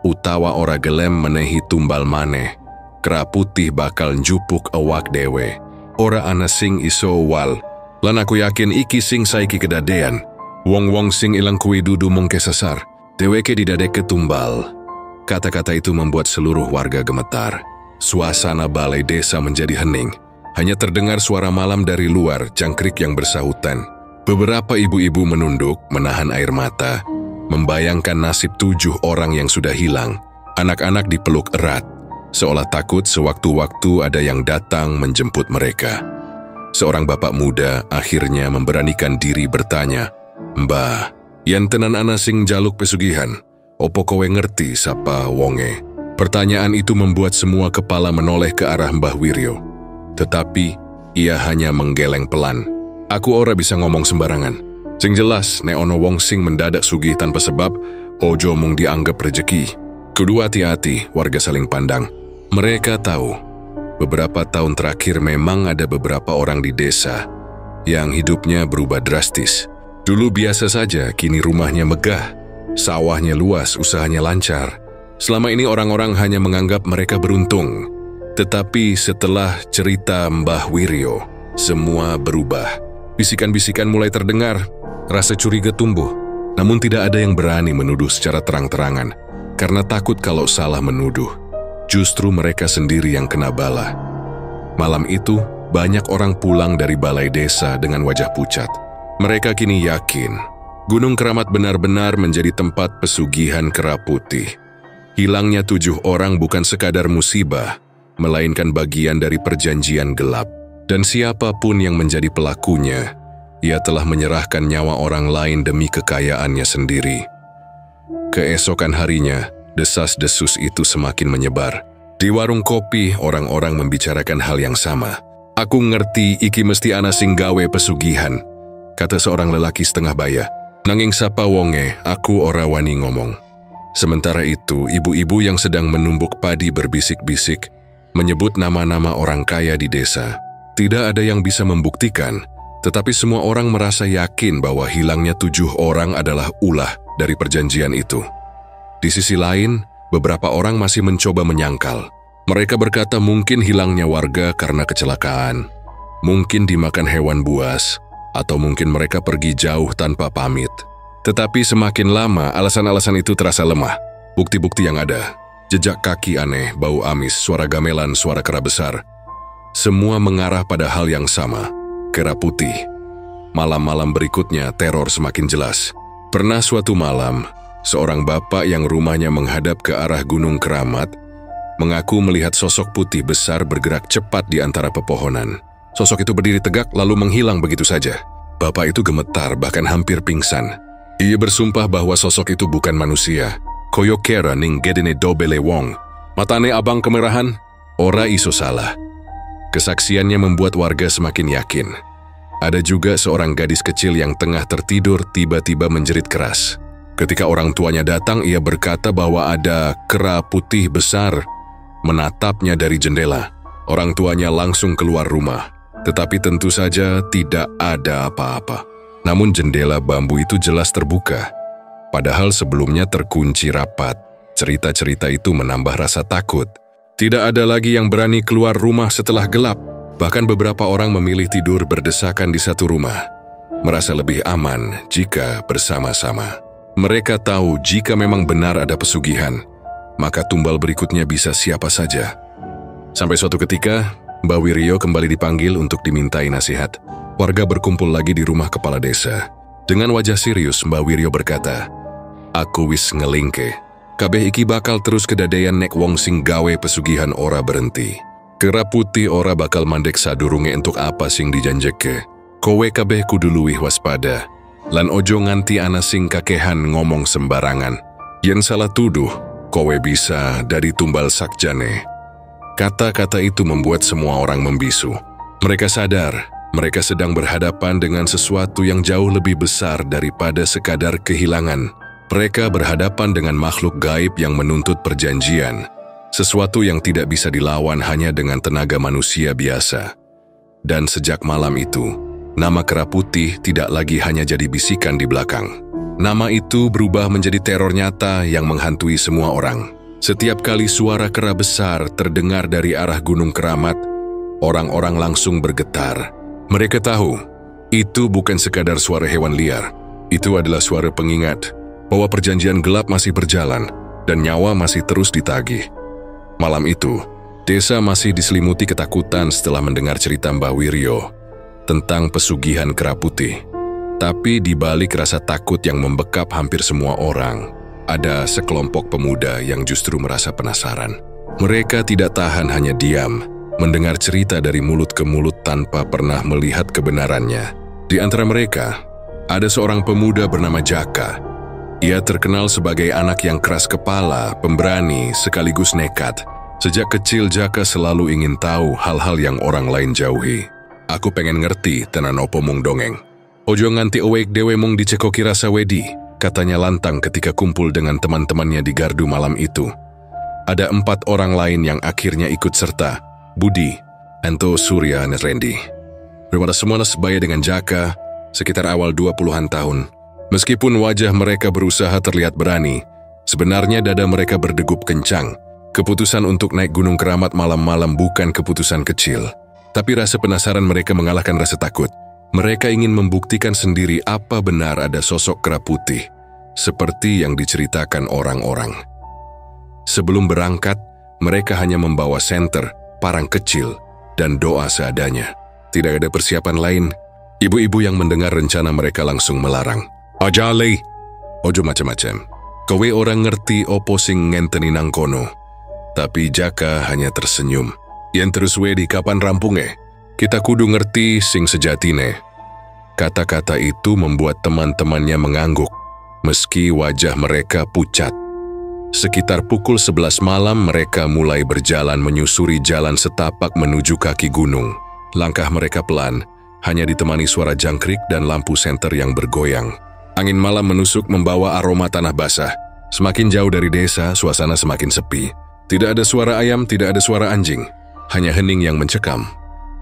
utawa ora gelem menehi tumbal maneh, kera putih bakal njupuk awak dewe. Ora ana sing iso wal, lan aku yakin iki sing saiki kedadean. Wong-wong sing ilang kuwi dudu mung kesasar, deweke didadeke tumbal." Kata-kata itu membuat seluruh warga gemetar. Suasana balai desa menjadi hening. Hanya terdengar suara malam dari luar, jangkrik yang bersahutan. Beberapa ibu-ibu menunduk, menahan air mata, membayangkan nasib 7 orang yang sudah hilang. Anak-anak dipeluk erat, seolah takut sewaktu-waktu ada yang datang menjemput mereka. Seorang bapak muda akhirnya memberanikan diri bertanya, "Mbah, yen tenan ana sing jaluk pesugihan, opo kowe ngerti sapa wonge?" Pertanyaan itu membuat semua kepala menoleh ke arah Mbah Wiryo. Tetapi ia hanya menggeleng pelan. "Aku ora bisa ngomong sembarangan. Sing jelas, nek ono wong sing mendadak sugih tanpa sebab, ojo mung dianggap rejeki." Kedua hati-hati, warga saling pandang. Mereka tahu, beberapa tahun terakhir memang ada beberapa orang di desa yang hidupnya berubah drastis. Dulu biasa saja, kini rumahnya megah, sawahnya luas, usahanya lancar. Selama ini orang-orang hanya menganggap mereka beruntung. Tetapi setelah cerita Mbah Wiryo, semua berubah. Bisikan-bisikan mulai terdengar, rasa curiga tumbuh. Namun tidak ada yang berani menuduh secara terang-terangan, karena takut kalau salah menuduh. Justru mereka sendiri yang kena bala. Malam itu, banyak orang pulang dari balai desa dengan wajah pucat. Mereka kini yakin, Gunung Keramat benar-benar menjadi tempat pesugihan kera putih. Hilangnya 7 orang bukan sekadar musibah, melainkan bagian dari perjanjian gelap. Dan siapapun yang menjadi pelakunya, ia telah menyerahkan nyawa orang lain demi kekayaannya sendiri. Keesokan harinya, desas-desus itu semakin menyebar. Di warung kopi, orang-orang membicarakan hal yang sama. "Aku ngerti iki mesti ana sing gawe pesugihan," kata seorang lelaki setengah baya. "Nanging sapa wonge, aku ora wani ngomong." Sementara itu, ibu-ibu yang sedang menumbuk padi berbisik-bisik, menyebut nama-nama orang kaya di desa. Tidak ada yang bisa membuktikan, tetapi semua orang merasa yakin bahwa hilangnya 7 orang adalah ulah dari perjanjian itu. Di sisi lain, beberapa orang masih mencoba menyangkal. Mereka berkata mungkin hilangnya warga karena kecelakaan, mungkin dimakan hewan buas, atau mungkin mereka pergi jauh tanpa pamit. Tetapi semakin lama, alasan-alasan itu terasa lemah. Bukti-bukti yang ada, jejak kaki aneh, bau amis, suara gamelan, suara kera besar, semua mengarah pada hal yang sama, kera putih. Malam-malam berikutnya, teror semakin jelas. Pernah suatu malam, seorang bapak yang rumahnya menghadap ke arah Gunung Keramat, mengaku melihat sosok putih besar bergerak cepat di antara pepohonan. Sosok itu berdiri tegak lalu menghilang begitu saja. Bapak itu gemetar, bahkan hampir pingsan. Ia bersumpah bahwa sosok itu bukan manusia. "Koyo kera ning gedene dobele wong. Matane abang kemerahan, ora iso salah." Kesaksiannya membuat warga semakin yakin. Ada juga seorang gadis kecil yang tengah tertidur tiba-tiba menjerit keras. Ketika orang tuanya datang, ia berkata bahwa ada kera putih besar menatapnya dari jendela. Orang tuanya langsung keluar rumah, tetapi tentu saja tidak ada apa-apa. Namun jendela bambu itu jelas terbuka. Padahal sebelumnya terkunci rapat. Cerita-cerita itu menambah rasa takut. Tidak ada lagi yang berani keluar rumah setelah gelap. Bahkan beberapa orang memilih tidur berdesakan di satu rumah, merasa lebih aman jika bersama-sama. Mereka tahu jika memang benar ada pesugihan, maka tumbal berikutnya bisa siapa saja. Sampai suatu ketika, Mbah Wiryo kembali dipanggil untuk dimintai nasihat. Warga berkumpul lagi di rumah kepala desa. Dengan wajah serius, Mbah Wiryo berkata, "Aku wis ngelingke. Kabeh iki bakal terus kedadean nek wong sing gawe pesugihan ora berhenti. Kera putih ora bakal mandek sadurunge entuk apa sing dijanjeke. Kowe kabeh kudu luwih waspada. Lan ojo nganti ana sing kakehan ngomong sembarangan. Yen salah tuduh, kowe bisa dari tumbal sakjane." Kata-kata itu membuat semua orang membisu. Mereka sadar, mereka sedang berhadapan dengan sesuatu yang jauh lebih besar daripada sekadar kehilangan. Mereka berhadapan dengan makhluk gaib yang menuntut perjanjian, sesuatu yang tidak bisa dilawan hanya dengan tenaga manusia biasa. Dan sejak malam itu, nama Kera Putih tidak lagi hanya jadi bisikan di belakang. Nama itu berubah menjadi teror nyata yang menghantui semua orang. Setiap kali suara kera besar terdengar dari arah Gunung Keramat, orang-orang langsung bergetar. Mereka tahu, itu bukan sekadar suara hewan liar. Itu adalah suara pengingat bahwa perjanjian gelap masih berjalan dan nyawa masih terus ditagih. Malam itu, desa masih diselimuti ketakutan setelah mendengar cerita Mbah Wiryo tentang pesugihan Kera Putih. Tapi di balik rasa takut yang membekap hampir semua orang, ada sekelompok pemuda yang justru merasa penasaran. Mereka tidak tahan hanya diam, mendengar cerita dari mulut ke mulut tanpa pernah melihat kebenarannya. Di antara mereka, ada seorang pemuda bernama Jaka. Ia terkenal sebagai anak yang keras kepala, pemberani, sekaligus nekat. Sejak kecil Jaka selalu ingin tahu hal-hal yang orang lain jauhi. "Aku pengen ngerti tenan opo mung dongeng. Ojo nganti awake dewe mung dicekoki rasa wedi," katanya lantang ketika kumpul dengan teman-temannya di gardu malam itu. Ada 4 orang lain yang akhirnya ikut serta, Budi, Anto, Surya, dan Randy. Bermata semua sebaya dengan Jaka, sekitar awal 20-an tahun. Meskipun wajah mereka berusaha terlihat berani, sebenarnya dada mereka berdegup kencang. Keputusan untuk naik Gunung Keramat malam-malam bukan keputusan kecil. Tapi rasa penasaran mereka mengalahkan rasa takut. Mereka ingin membuktikan sendiri apa benar ada sosok Kera Putih, seperti yang diceritakan orang-orang. Sebelum berangkat, mereka hanya membawa senter, parang kecil, dan doa seadanya. Tidak ada persiapan lain. Ibu-ibu yang mendengar rencana mereka langsung melarang. "Aja le, ojo macam-macam. Kowe orang ngerti opo sing ngenteni nang kono." Tapi Jaka hanya tersenyum. "Yen terus wedi kapan rampunge? Kita kudu ngerti sing sejatine." Kata-kata itu membuat teman-temannya mengangguk, meski wajah mereka pucat. Sekitar pukul 11 malam mereka mulai berjalan menyusuri jalan setapak menuju kaki gunung. Langkah mereka pelan, hanya ditemani suara jangkrik dan lampu senter yang bergoyang. Angin malam menusuk membawa aroma tanah basah. Semakin jauh dari desa, suasana semakin sepi. Tidak ada suara ayam, tidak ada suara anjing. Hanya hening yang mencekam.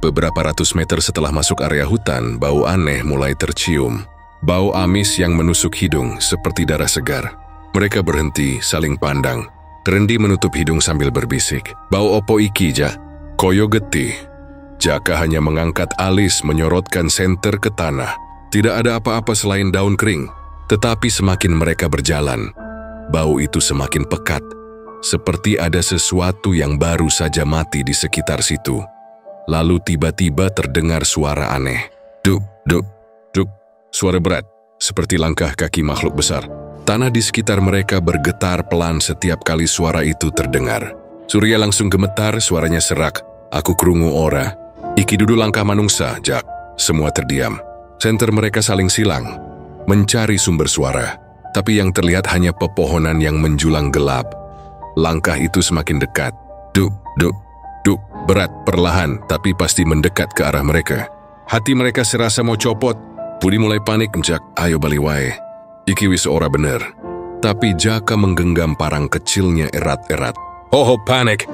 Beberapa ratus meter setelah masuk area hutan, bau aneh mulai tercium. Bau amis yang menusuk hidung seperti darah segar. Mereka berhenti, saling pandang. Randy menutup hidung sambil berbisik. "Bau opo iki, Ja?" "Koyo getih." Jaka hanya mengangkat alis menyorotkan senter ke tanah. Tidak ada apa-apa selain daun kering. Tetapi semakin mereka berjalan, bau itu semakin pekat. Seperti ada sesuatu yang baru saja mati di sekitar situ. Lalu tiba-tiba terdengar suara aneh. Duk, duk, duk. Suara berat, seperti langkah kaki makhluk besar. Tanah di sekitar mereka bergetar pelan setiap kali suara itu terdengar. Surya langsung gemetar, suaranya serak. "Aku krungu ora. Iki dudu langkah manungsa, Jak." Semua terdiam. Senter mereka saling silang, mencari sumber suara. Tapi yang terlihat hanya pepohonan yang menjulang gelap. Langkah itu semakin dekat. Duk, duk, duk. Berat, perlahan, tapi pasti mendekat ke arah mereka. Hati mereka serasa mau copot. Budi mulai panik, "Jak, ayo bali wae. Iki wis ora bener." Tapi Jaka menggenggam parang kecilnya erat-erat. "Oh, panik.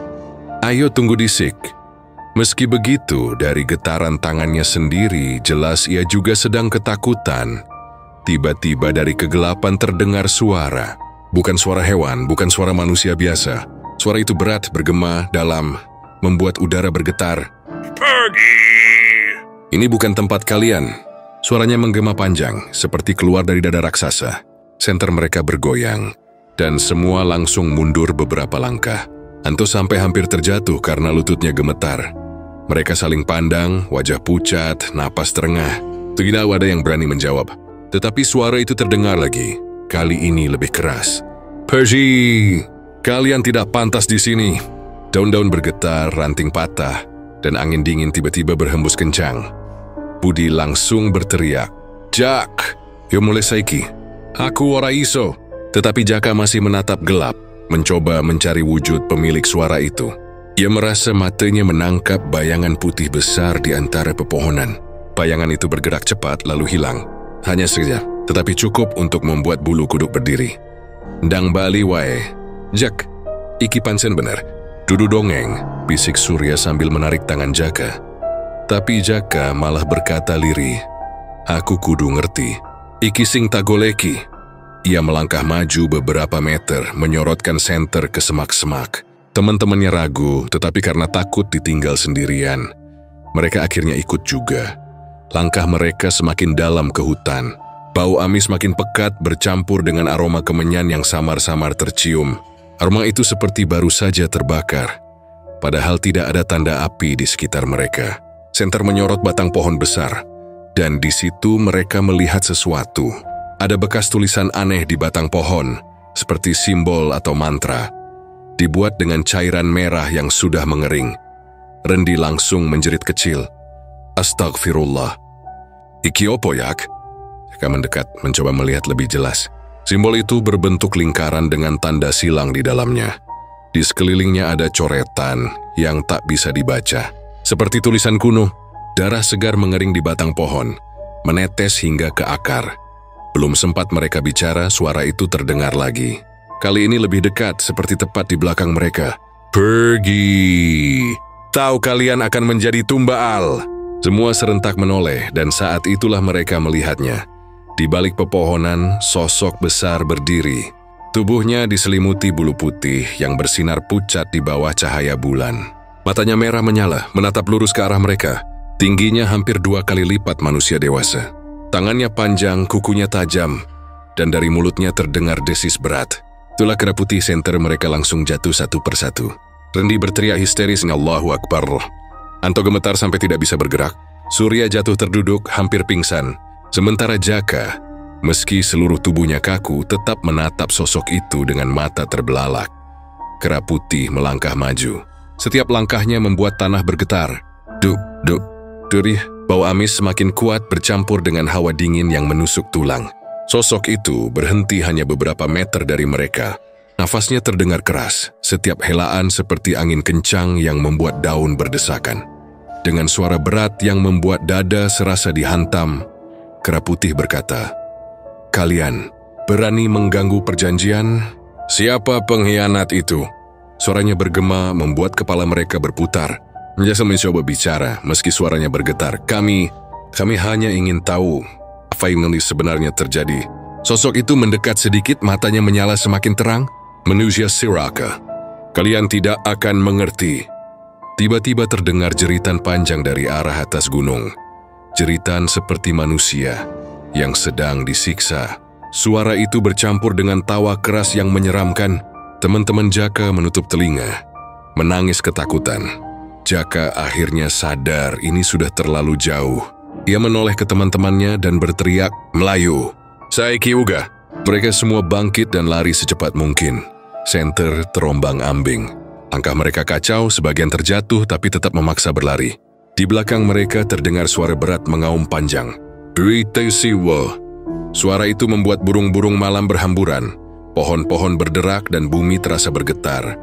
Ayo tunggu disik." Meski begitu, dari getaran tangannya sendiri, jelas ia juga sedang ketakutan. Tiba-tiba dari kegelapan terdengar suara. Bukan suara hewan, bukan suara manusia biasa. Suara itu berat, bergema, dalam, membuat udara bergetar. Pergi! Ini bukan tempat kalian. Suaranya menggema panjang, seperti keluar dari dada raksasa. Senter mereka bergoyang, dan semua langsung mundur beberapa langkah. Anto sampai hampir terjatuh karena lututnya gemetar. Mereka saling pandang, wajah pucat, napas terengah. Tidak ada yang berani menjawab. Tetapi suara itu terdengar lagi. Kali ini lebih keras. Pergi! Kalian tidak pantas di sini. Daun-daun bergetar, ranting patah, dan angin dingin tiba-tiba berhembus kencang. Budi langsung berteriak, Jak! Yomule Saiki! Aku ora iso! Tetapi Jaka masih menatap gelap, mencoba mencari wujud pemilik suara itu. Ia merasa matanya menangkap bayangan putih besar di antara pepohonan. Bayangan itu bergerak cepat lalu hilang. Hanya sekejap, tetapi cukup untuk membuat bulu kuduk berdiri. Ndang bali wae. Jak, iki pancen bener. Dudu dongeng, bisik Surya sambil menarik tangan Jaka. Tapi Jaka malah berkata lirih, Aku kudu ngerti. Iki sing tagoleki. Ia melangkah maju beberapa meter, menyorotkan senter ke semak-semak. Teman-temannya ragu, tetapi karena takut ditinggal sendirian, mereka akhirnya ikut juga. Langkah mereka semakin dalam ke hutan. Bau amis makin pekat bercampur dengan aroma kemenyan yang samar-samar tercium. Aroma itu seperti baru saja terbakar. Padahal tidak ada tanda api di sekitar mereka. Senter menyorot batang pohon besar. Dan di situ mereka melihat sesuatu. Ada bekas tulisan aneh di batang pohon, seperti simbol atau mantra. Dibuat dengan cairan merah yang sudah mengering. Rendi langsung menjerit kecil. Astagfirullah. Iki opo yak? Jaka mendekat, mencoba melihat lebih jelas. Simbol itu berbentuk lingkaran dengan tanda silang di dalamnya. Di sekelilingnya ada coretan yang tak bisa dibaca. Seperti tulisan kuno, darah segar mengering di batang pohon, menetes hingga ke akar. Belum sempat mereka bicara, suara itu terdengar lagi. Kali ini lebih dekat, seperti tepat di belakang mereka. Pergi! Tahu kalian akan menjadi tumbal! Semua serentak menoleh, dan saat itulah mereka melihatnya. Di balik pepohonan, sosok besar berdiri. Tubuhnya diselimuti bulu putih yang bersinar pucat di bawah cahaya bulan. Matanya merah menyala, menatap lurus ke arah mereka. Tingginya hampir 2 kali lipat manusia dewasa. Tangannya panjang, kukunya tajam, dan dari mulutnya terdengar desis berat. Itulah kera putih. Senter mereka langsung jatuh satu persatu. Rendi berteriak histeris, Allahu Akbar. Anto gemetar sampai tidak bisa bergerak. Surya jatuh terduduk, hampir pingsan. Sementara Jaka, meski seluruh tubuhnya kaku, tetap menatap sosok itu dengan mata terbelalak. Kera putih melangkah maju. Setiap langkahnya membuat tanah bergetar. Duk, duk, durih. Bau amis semakin kuat bercampur dengan hawa dingin yang menusuk tulang. Sosok itu berhenti hanya beberapa meter dari mereka. Nafasnya terdengar keras, setiap helaan seperti angin kencang yang membuat daun berdesakan. Dengan suara berat yang membuat dada serasa dihantam, kera putih berkata, Kalian berani mengganggu perjanjian? Siapa pengkhianat itu? Suaranya bergema membuat kepala mereka berputar. Jasa mencoba bicara meski suaranya bergetar. Kami hanya ingin tahu apa yang sebenarnya terjadi. Sosok itu mendekat sedikit, matanya menyala semakin terang. Manusia Siraka, kalian tidak akan mengerti. Tiba-tiba terdengar jeritan panjang dari arah atas gunung. Jeritan seperti manusia yang sedang disiksa. Suara itu bercampur dengan tawa keras yang menyeramkan. Teman-teman Jaka menutup telinga, menangis ketakutan. Jaka akhirnya sadar ini sudah terlalu jauh. Ia menoleh ke teman-temannya dan berteriak, Melayu. Saiki uga. Mereka semua bangkit dan lari secepat mungkin. Senter terombang-ambing. Langkah mereka kacau, sebagian terjatuh tapi tetap memaksa berlari. Di belakang mereka terdengar suara berat mengaum panjang. Britaisiwa. Suara itu membuat burung-burung malam berhamburan. Pohon-pohon berderak dan bumi terasa bergetar.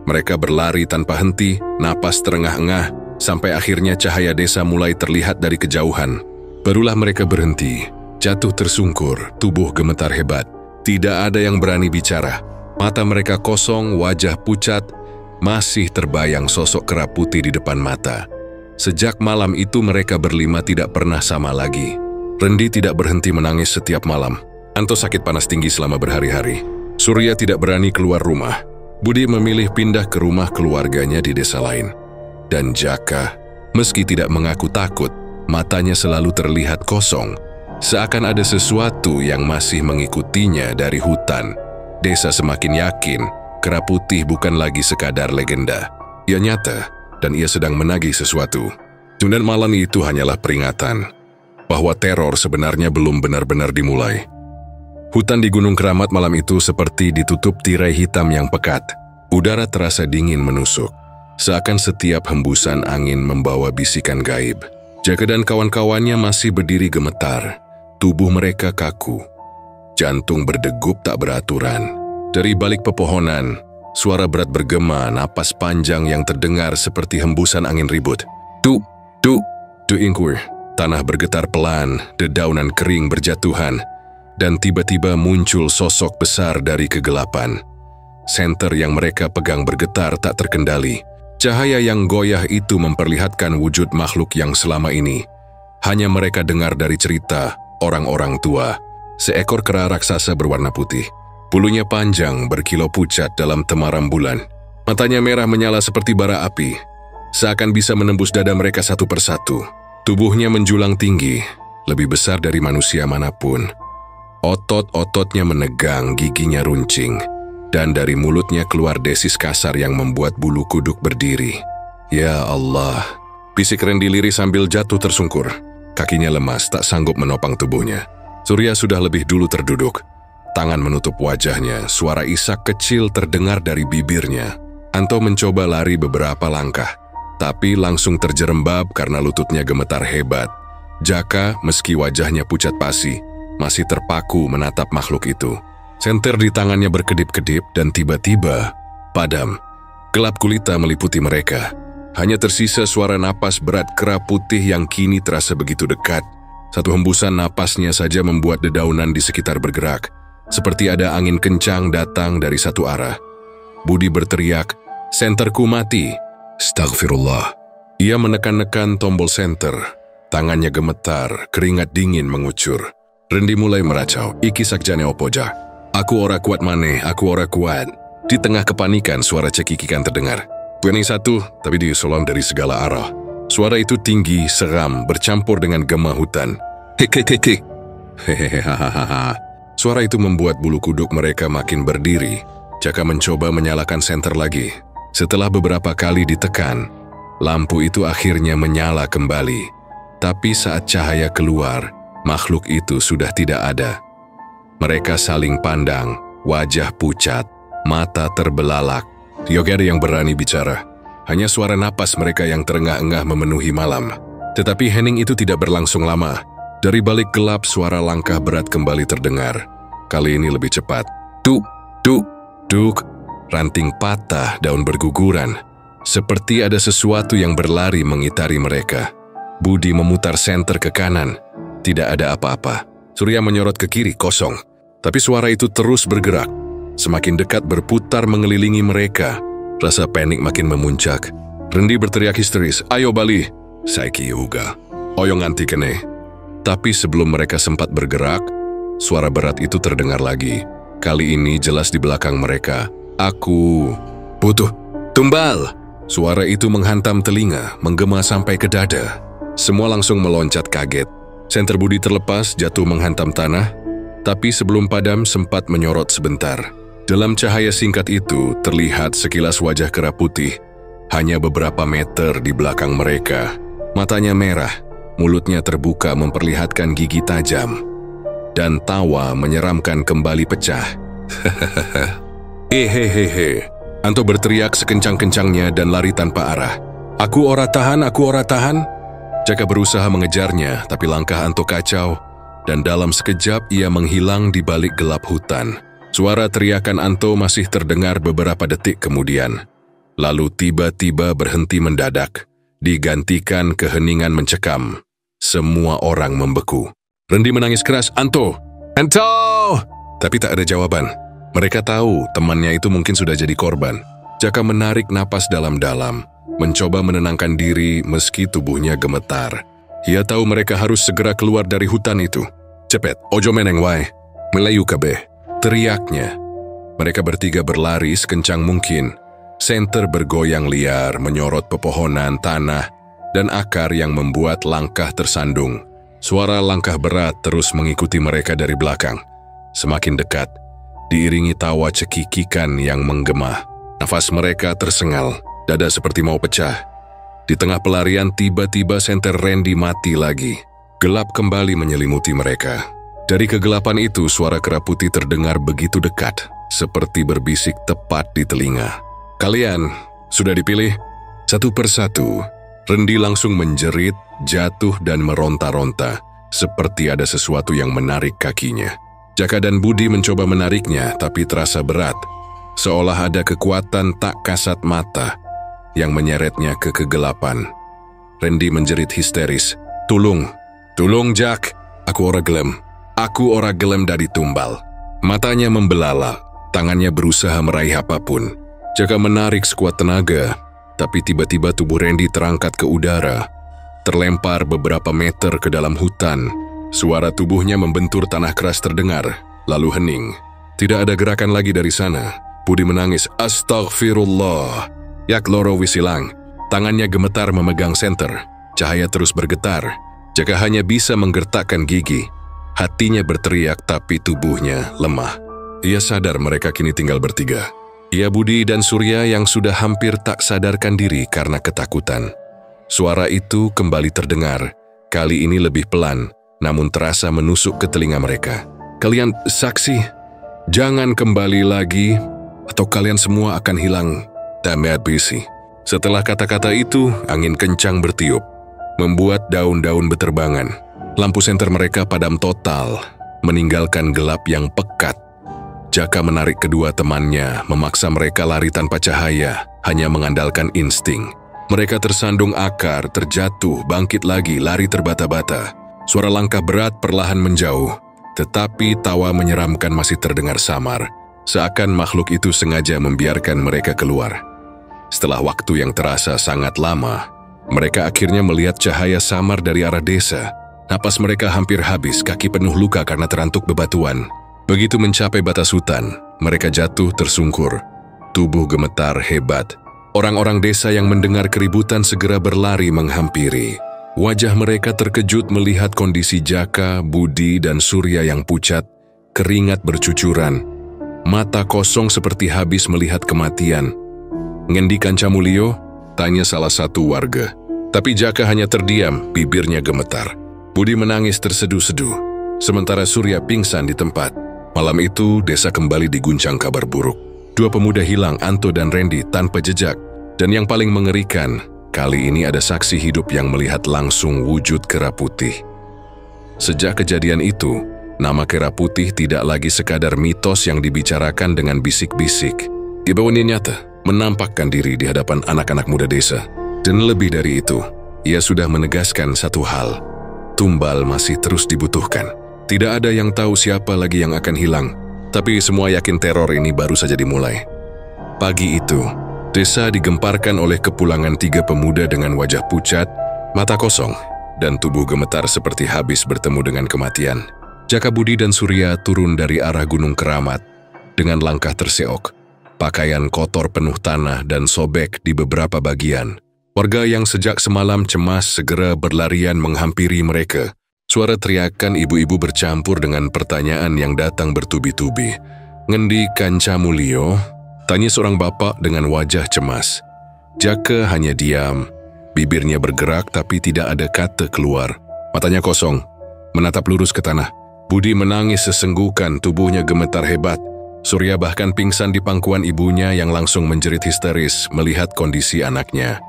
Mereka berlari tanpa henti, napas terengah-engah, sampai akhirnya cahaya desa mulai terlihat dari kejauhan. Barulah mereka berhenti, jatuh tersungkur, tubuh gemetar hebat. Tidak ada yang berani bicara. Mata mereka kosong, wajah pucat, masih terbayang sosok kera putih di depan mata. Sejak malam itu mereka berlima tidak pernah sama lagi. Rendi tidak berhenti menangis setiap malam. Anto sakit panas tinggi selama berhari-hari. Surya tidak berani keluar rumah. Budi memilih pindah ke rumah keluarganya di desa lain. Dan Jaka, meski tidak mengaku takut, matanya selalu terlihat kosong, seakan ada sesuatu yang masih mengikutinya dari hutan. Desa semakin yakin, kera putih bukan lagi sekadar legenda. Ia nyata, dan ia sedang menagih sesuatu. Dan malam itu hanyalah peringatan bahwa teror sebenarnya belum benar-benar dimulai. Hutan di Gunung Keramat malam itu seperti ditutup tirai hitam yang pekat. Udara terasa dingin menusuk, seakan setiap hembusan angin membawa bisikan gaib. Jaka dan kawan-kawannya masih berdiri gemetar. Tubuh mereka kaku. Jantung berdegup tak beraturan. Dari balik pepohonan, suara berat bergema, napas panjang yang terdengar seperti hembusan angin ribut. Tuk, ingkur. Tanah bergetar pelan, dedaunan kering berjatuhan. Dan tiba-tiba muncul sosok besar dari kegelapan. Senter yang mereka pegang bergetar tak terkendali. Cahaya yang goyah itu memperlihatkan wujud makhluk yang selama ini hanya mereka dengar dari cerita orang-orang tua. Seekor kera raksasa berwarna putih. Bulunya panjang, berkilau pucat dalam temaram bulan. Matanya merah menyala seperti bara api, seakan bisa menembus dada mereka satu persatu. Tubuhnya menjulang tinggi, lebih besar dari manusia manapun. Otot-ototnya menegang, giginya runcing, dan dari mulutnya keluar desis kasar yang membuat bulu kuduk berdiri. Ya Allah, bisik Randy lirih sambil jatuh tersungkur. Kakinya lemas, tak sanggup menopang tubuhnya. Surya sudah lebih dulu terduduk. Tangan menutup wajahnya, suara isak kecil terdengar dari bibirnya. Anto mencoba lari beberapa langkah, tapi langsung terjerembab karena lututnya gemetar hebat. Jaka, meski wajahnya pucat pasi, masih terpaku menatap makhluk itu. Senter di tangannya berkedip-kedip dan tiba-tiba padam. Gelap gulita meliputi mereka. Hanya tersisa suara napas berat kera putih yang kini terasa begitu dekat. Satu hembusan napasnya saja membuat dedaunan di sekitar bergerak, seperti ada angin kencang datang dari satu arah. Budi berteriak, "Senterku mati!" Astagfirullah. Ia menekan-nekan tombol senter. Tangannya gemetar, keringat dingin mengucur. Randy mulai meracau, "Iki sakjane opoja. Aku ora kuat maneh, aku ora kuat." Di tengah kepanikan, suara cekikikan terdengar. Bukan satu, tapi diusulan dari segala arah. Suara itu tinggi, seram, bercampur dengan gema hutan. Hehehe. Hehehe. Suara itu membuat bulu kuduk mereka makin berdiri. Jaka mencoba menyalakan senter lagi. Setelah beberapa kali ditekan, lampu itu akhirnya menyala kembali. Tapi saat cahaya keluar, makhluk itu sudah tidak ada. Mereka saling pandang, wajah pucat, mata terbelalak. Yoga ada yang berani bicara. Hanya suara napas mereka yang terengah-engah memenuhi malam. Tetapi hening itu tidak berlangsung lama. Dari balik gelap, suara langkah berat kembali terdengar. Kali ini lebih cepat. Duk, duk, duk. Ranting patah, daun berguguran. Seperti ada sesuatu yang berlari mengitari mereka. Budi memutar senter ke kanan. Tidak ada apa-apa. Surya menyorot ke kiri, kosong. Tapi suara itu terus bergerak. Semakin dekat berputar mengelilingi mereka. Rasa panik makin memuncak. Randy berteriak histeris, "Ayo Bali!" Saiki juga. Oyo nganti kene. Tapi sebelum mereka sempat bergerak, suara berat itu terdengar lagi. Kali ini jelas di belakang mereka. "Aku butuh tumbal!" Suara itu menghantam telinga, menggema sampai ke dada. Semua langsung meloncat kaget. Senter Budi terlepas, jatuh menghantam tanah, tapi sebelum padam sempat menyorot sebentar. Dalam cahaya singkat itu, terlihat sekilas wajah kera putih, hanya beberapa meter di belakang mereka. Matanya merah, mulutnya terbuka memperlihatkan gigi tajam, dan tawa menyeramkan kembali pecah. Hehehe. Anto berteriak sekencang-kencangnya dan lari tanpa arah. "Aku ora tahan, aku ora tahan!" Jaka berusaha mengejarnya, tapi langkah Anto kacau, dan dalam sekejap ia menghilang di balik gelap hutan. Suara teriakan Anto masih terdengar beberapa detik kemudian. Lalu tiba-tiba berhenti mendadak, digantikan keheningan mencekam. Semua orang membeku. Randy menangis keras, "Anto! Anto!" Tapi tak ada jawaban. Mereka tahu temannya itu mungkin sudah jadi korban. Jaka menarik napas dalam-dalam, mencoba menenangkan diri meski tubuhnya gemetar. Ia tahu mereka harus segera keluar dari hutan itu. "Cepet, ojo meneng wae, melayu kabeh," teriaknya. Mereka bertiga berlari sekencang mungkin. Senter bergoyang liar, menyorot pepohonan, tanah, dan akar yang membuat langkah tersandung. Suara langkah berat terus mengikuti mereka dari belakang. Semakin dekat, diiringi tawa cekikikan yang menggema. Nafas mereka tersengal, dada seperti mau pecah. Di tengah pelarian tiba-tiba senter Randy mati lagi. Gelap kembali menyelimuti mereka. Dari kegelapan itu suara kera putih terdengar begitu dekat, seperti berbisik tepat di telinga. "Kalian sudah dipilih?" Satu persatu, Randy langsung menjerit, jatuh dan meronta-ronta, seperti ada sesuatu yang menarik kakinya. Jaka dan Budi mencoba menariknya, tapi terasa berat, seolah ada kekuatan tak kasat mata yang menyeretnya ke kegelapan. Randy menjerit histeris, "Tulung! Tulung, Jak! Aku ora gelem. Aku ora gelem dari tumbal." Matanya membelalak, tangannya berusaha meraih apapun. Jaka menarik sekuat tenaga, tapi tiba-tiba tubuh Randy terangkat ke udara, terlempar beberapa meter ke dalam hutan. Suara tubuhnya membentur tanah keras terdengar, lalu hening. Tidak ada gerakan lagi dari sana. Budi menangis, "Astagfirullah." Yak loro wisilang. Tangannya gemetar memegang senter. Cahaya terus bergetar. Jaka hanya bisa menggertakkan gigi. Hatinya berteriak tapi tubuhnya lemah. Ia sadar mereka kini tinggal bertiga. Ia, Budi, dan Surya yang sudah hampir tak sadarkan diri karena ketakutan. Suara itu kembali terdengar. Kali ini lebih pelan, namun terasa menusuk ke telinga mereka. "Kalian saksi? Jangan kembali lagi, atau kalian semua akan hilang." Tamat bisi. Setelah kata-kata itu, angin kencang bertiup, membuat daun-daun beterbangan. Lampu senter mereka padam total, meninggalkan gelap yang pekat. Jaka menarik kedua temannya, memaksa mereka lari tanpa cahaya, hanya mengandalkan insting. Mereka tersandung akar, terjatuh, bangkit lagi, lari terbata-bata. Suara langkah berat perlahan menjauh, tetapi tawa menyeramkan masih terdengar samar, seakan makhluk itu sengaja membiarkan mereka keluar. Setelah waktu yang terasa sangat lama, mereka akhirnya melihat cahaya samar dari arah desa. Napas mereka hampir habis, kaki penuh luka karena terantuk bebatuan. Begitu mencapai batas hutan, mereka jatuh tersungkur. Tubuh gemetar hebat. Orang-orang desa yang mendengar keributan segera berlari menghampiri. Wajah mereka terkejut melihat kondisi Jaka, Budi, dan Surya yang pucat, keringat bercucuran. Mata kosong seperti habis melihat kematian. "Ngendi Kancamulio?" tanya salah satu warga. Tapi Jaka hanya terdiam, bibirnya gemetar. Budi menangis terseduh-seduh, sementara Surya pingsan di tempat. Malam itu, desa kembali diguncang kabar buruk. Dua pemuda hilang, Anto dan Randy, tanpa jejak. Dan yang paling mengerikan, kali ini ada saksi hidup yang melihat langsung wujud kera putih. Sejak kejadian itu, nama kera putih tidak lagi sekadar mitos yang dibicarakan dengan bisik-bisik. Dibawanya nyata, menampakkan diri di hadapan anak-anak muda desa. Dan lebih dari itu, ia sudah menegaskan satu hal. Tumbal masih terus dibutuhkan. Tidak ada yang tahu siapa lagi yang akan hilang, tapi semua yakin teror ini baru saja dimulai. Pagi itu, desa digemparkan oleh kepulangan tiga pemuda dengan wajah pucat, mata kosong, dan tubuh gemetar seperti habis bertemu dengan kematian. Jaka, Budi, dan Surya turun dari arah Gunung Keramat dengan langkah terseok. Pakaian kotor penuh tanah dan sobek di beberapa bagian. Warga yang sejak semalam cemas segera berlarian menghampiri mereka. Suara teriakan ibu-ibu bercampur dengan pertanyaan yang datang bertubi-tubi. "Ngendi Kancamulio?" tanya seorang bapak dengan wajah cemas. Jaka hanya diam, bibirnya bergerak tapi tidak ada kata keluar. Matanya kosong, menatap lurus ke tanah. Budi menangis sesenggukan, tubuhnya gemetar hebat. Surya bahkan pingsan di pangkuan ibunya yang langsung menjerit histeris melihat kondisi anaknya.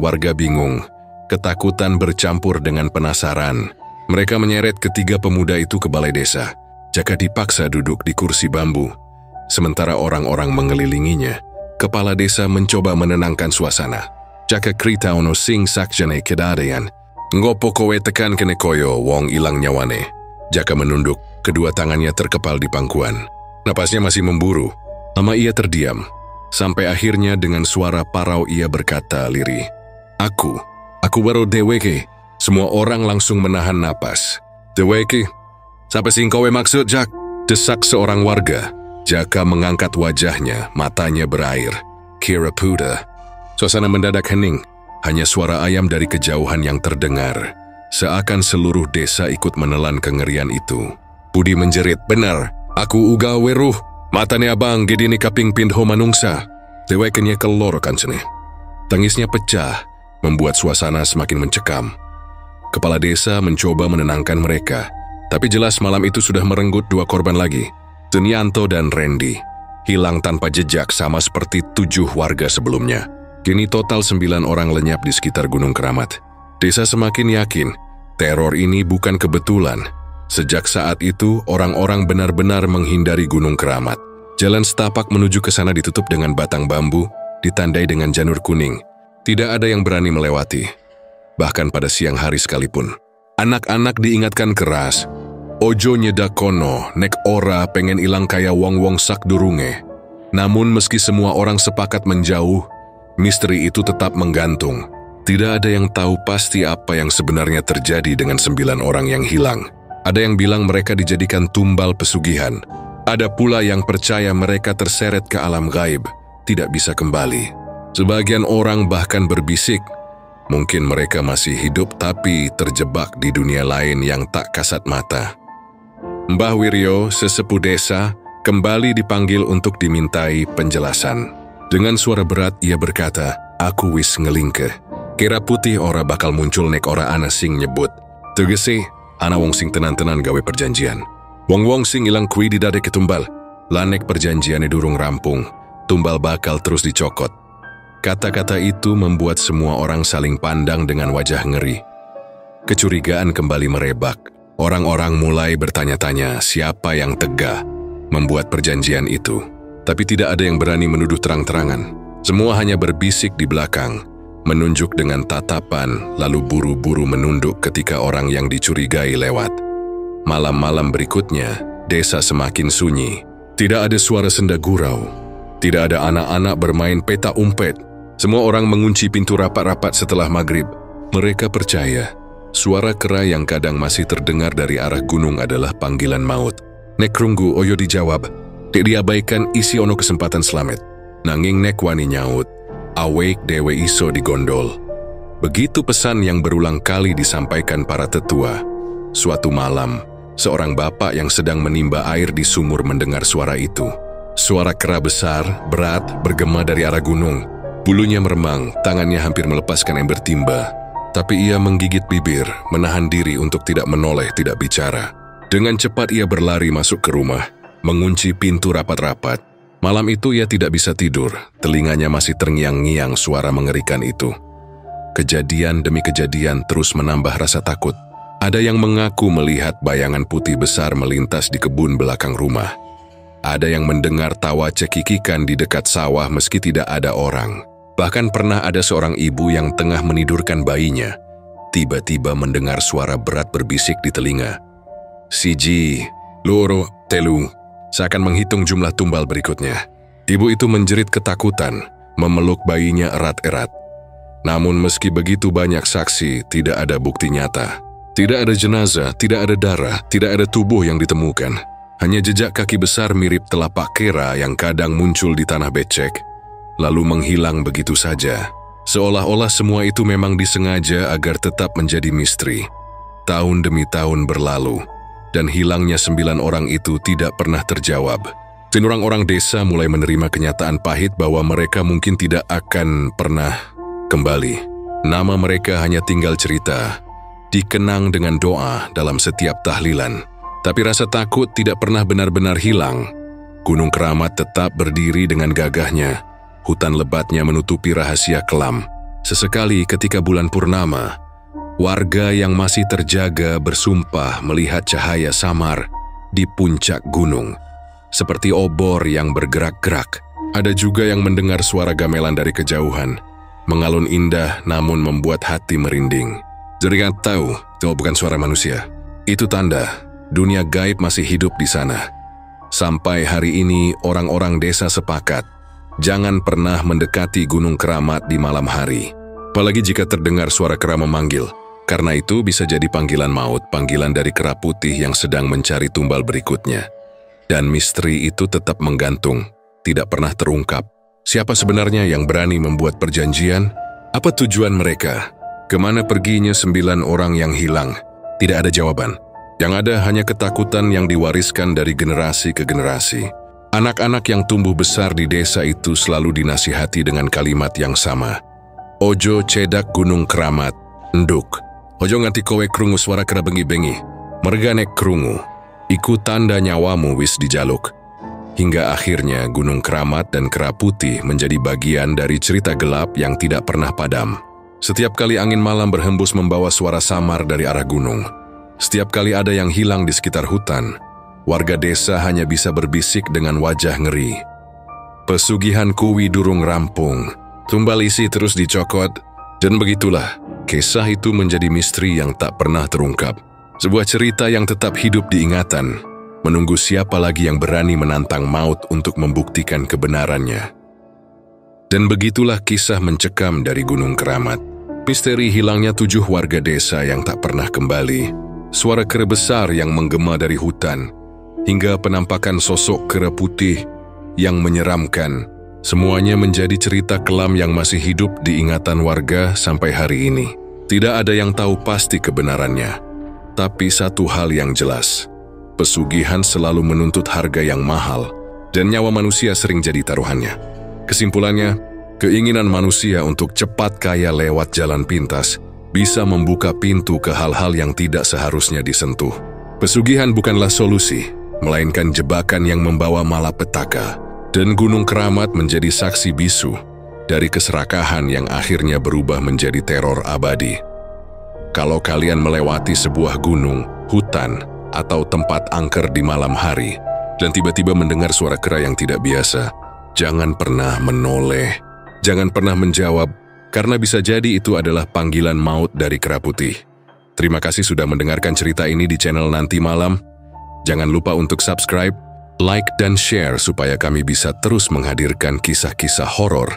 Warga bingung, ketakutan bercampur dengan penasaran. Mereka menyeret ketiga pemuda itu ke balai desa. Jaka dipaksa duduk di kursi bambu. Sementara orang-orang mengelilinginya, kepala desa mencoba menenangkan suasana. Jaka krita ono sing sakjane kedadean. "Ngopo kowe tekan kene koyo wong ilang nyawane?" Jaka menunduk, kedua tangannya terkepal di pangkuan. Napasnya masih memburu. Lama ia terdiam, sampai akhirnya dengan suara parau ia berkata lirih, Aku baru deweke." Semua orang langsung menahan napas. "Deweke? Sampai sing kowe maksud, Jak?" desak seorang warga. Jaka mengangkat wajahnya, matanya berair. Kirapuda. Suasana mendadak hening. Hanya suara ayam dari kejauhan yang terdengar. Seakan seluruh desa ikut menelan kengerian itu. Budi menjerit, "Benar, aku uga weruh. Matane abang gedini kaping pindho manungsa. Deweknya kelor kancene." Tangisnya pecah, membuat suasana semakin mencekam. Kepala desa mencoba menenangkan mereka. Tapi jelas malam itu sudah merenggut 2 korban lagi. Tunianto dan Randy. Hilang tanpa jejak sama seperti 7 warga sebelumnya. Kini total 9 orang lenyap di sekitar Gunung Keramat. Desa semakin yakin, teror ini bukan kebetulan. Sejak saat itu, orang-orang benar-benar menghindari Gunung Keramat. Jalan setapak menuju ke sana ditutup dengan batang bambu, ditandai dengan janur kuning. Tidak ada yang berani melewati. Bahkan pada siang hari sekalipun. Anak-anak diingatkan keras, "Ojo nyedak kono, nek ora pengen ilang kaya wong-wong sak durunge." Namun meski semua orang sepakat menjauh, misteri itu tetap menggantung. Tidak ada yang tahu pasti apa yang sebenarnya terjadi dengan 9 orang yang hilang. Ada yang bilang mereka dijadikan tumbal pesugihan. Ada pula yang percaya mereka terseret ke alam gaib, tidak bisa kembali. Sebagian orang bahkan berbisik, mungkin mereka masih hidup tapi terjebak di dunia lain yang tak kasat mata. Mbah Wiryo, sesepuh desa, kembali dipanggil untuk dimintai penjelasan. Dengan suara berat ia berkata, "Aku wis ngelingke. Kira putih ora bakal muncul nek ora ana sing nyebut. Tegese, ana wong sing tenan-tenan gawe perjanjian. Wong-wong sing ilang kui didadek ketumbal. Lanek perjanjiane durung rampung, tumbal bakal terus dicokot." Kata-kata itu membuat semua orang saling pandang dengan wajah ngeri. Kecurigaan kembali merebak. Orang-orang mulai bertanya-tanya siapa yang tega membuat perjanjian itu. Tapi tidak ada yang berani menuduh terang-terangan. Semua hanya berbisik di belakang, menunjuk dengan tatapan, lalu buru-buru menunduk ketika orang yang dicurigai lewat. Malam-malam berikutnya, desa semakin sunyi. Tidak ada suara senda gurau. Tidak ada anak-anak bermain peta umpet. Semua orang mengunci pintu rapat-rapat setelah maghrib. Mereka percaya, suara kera yang kadang masih terdengar dari arah gunung adalah panggilan maut. Nek krunggu oyo dijawab, dek diabaikan isi ono kesempatan selamat. Nanging nek wani nyaut, awake dewe iso digondol. Begitu pesan yang berulang kali disampaikan para tetua. Suatu malam, seorang bapak yang sedang menimba air di sumur mendengar suara itu. Suara kera besar, berat, bergema dari arah gunung. Bulunya meremang, tangannya hampir melepaskan ember timba. Tapi ia menggigit bibir, menahan diri untuk tidak menoleh, tidak bicara. Dengan cepat ia berlari masuk ke rumah, mengunci pintu rapat-rapat. Malam itu ia tidak bisa tidur, telinganya masih terngiang-ngiang suara mengerikan itu. Kejadian demi kejadian terus menambah rasa takut. Ada yang mengaku melihat bayangan putih besar melintas di kebun belakang rumah. Ada yang mendengar tawa cekikikan di dekat sawah meski tidak ada orang. Bahkan pernah ada seorang ibu yang tengah menidurkan bayinya. Tiba-tiba mendengar suara berat berbisik di telinga. "Siji, loro, telu." Seakan menghitung jumlah tumbal berikutnya. Ibu itu menjerit ketakutan, memeluk bayinya erat-erat. Namun meski begitu banyak saksi, tidak ada bukti nyata. Tidak ada jenazah, tidak ada darah, tidak ada tubuh yang ditemukan. Hanya jejak kaki besar mirip telapak kera yang kadang muncul di tanah becek, lalu menghilang begitu saja. Seolah-olah semua itu memang disengaja agar tetap menjadi misteri. Tahun demi tahun berlalu, dan hilangnya 9 orang itu tidak pernah terjawab. Dan orang-orang desa mulai menerima kenyataan pahit bahwa mereka mungkin tidak akan pernah kembali. Nama mereka hanya tinggal cerita, dikenang dengan doa dalam setiap tahlilan. Tapi rasa takut tidak pernah benar-benar hilang. Gunung Keramat tetap berdiri dengan gagahnya. Hutan lebatnya menutupi rahasia kelam. Sesekali ketika bulan purnama, warga yang masih terjaga bersumpah melihat cahaya samar di puncak gunung. Seperti obor yang bergerak-gerak. Ada juga yang mendengar suara gamelan dari kejauhan. Mengalun indah namun membuat hati merinding. Jadi tahu, itu bukan suara manusia. Itu tanda dunia gaib masih hidup di sana. Sampai hari ini orang-orang desa sepakat, jangan pernah mendekati Gunung Keramat di malam hari. Apalagi jika terdengar suara kera memanggil. Karena itu bisa jadi panggilan maut, panggilan dari kera putih yang sedang mencari tumbal berikutnya. Dan misteri itu tetap menggantung, tidak pernah terungkap. Siapa sebenarnya yang berani membuat perjanjian? Apa tujuan mereka? Kemana perginya 9 orang yang hilang? Tidak ada jawaban. Yang ada hanya ketakutan yang diwariskan dari generasi ke generasi. Anak-anak yang tumbuh besar di desa itu selalu dinasihati dengan kalimat yang sama. Ojo cedak gunung keramat, enduk. Ojo nganti kowe krungu suara kera bengi-bengi. Merganek krungu. Iku tanda nyawamu wis dijaluk. Hingga akhirnya Gunung Keramat dan Kera Putih menjadi bagian dari cerita gelap yang tidak pernah padam. Setiap kali angin malam berhembus membawa suara samar dari arah gunung. Setiap kali ada yang hilang di sekitar hutan, warga desa hanya bisa berbisik dengan wajah ngeri. Pesugihan kuwi durung rampung, tumbal isi terus dicokot, dan begitulah, kisah itu menjadi misteri yang tak pernah terungkap. Sebuah cerita yang tetap hidup di ingatan, menunggu siapa lagi yang berani menantang maut untuk membuktikan kebenarannya. Dan begitulah kisah mencekam dari Gunung Keramat. Misteri hilangnya 7 warga desa yang tak pernah kembali, suara kera besar yang menggema dari hutan, hingga penampakan sosok kera putih yang menyeramkan. Semuanya menjadi cerita kelam yang masih hidup di ingatan warga sampai hari ini. Tidak ada yang tahu pasti kebenarannya. Tapi satu hal yang jelas, pesugihan selalu menuntut harga yang mahal, dan nyawa manusia sering jadi taruhannya. Kesimpulannya, keinginan manusia untuk cepat kaya lewat jalan pintas bisa membuka pintu ke hal-hal yang tidak seharusnya disentuh. Pesugihan bukanlah solusi, melainkan jebakan yang membawa malapetaka, dan Gunung Keramat menjadi saksi bisu dari keserakahan yang akhirnya berubah menjadi teror abadi. Kalau kalian melewati sebuah gunung, hutan, atau tempat angker di malam hari, dan tiba-tiba mendengar suara kera yang tidak biasa, jangan pernah menoleh, jangan pernah menjawab, karena bisa jadi itu adalah panggilan maut dari Kera Putih. Terima kasih sudah mendengarkan cerita ini di channel Nanti Malam. Jangan lupa untuk subscribe, like, dan share supaya kami bisa terus menghadirkan kisah-kisah horor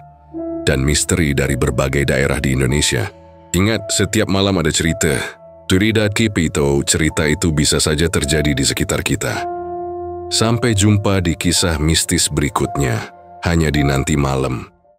dan misteri dari berbagai daerah di Indonesia. Ingat, setiap malam ada cerita. Tidak kipito, cerita itu bisa saja terjadi di sekitar kita. Sampai jumpa di kisah mistis berikutnya, hanya di Nanti Malam.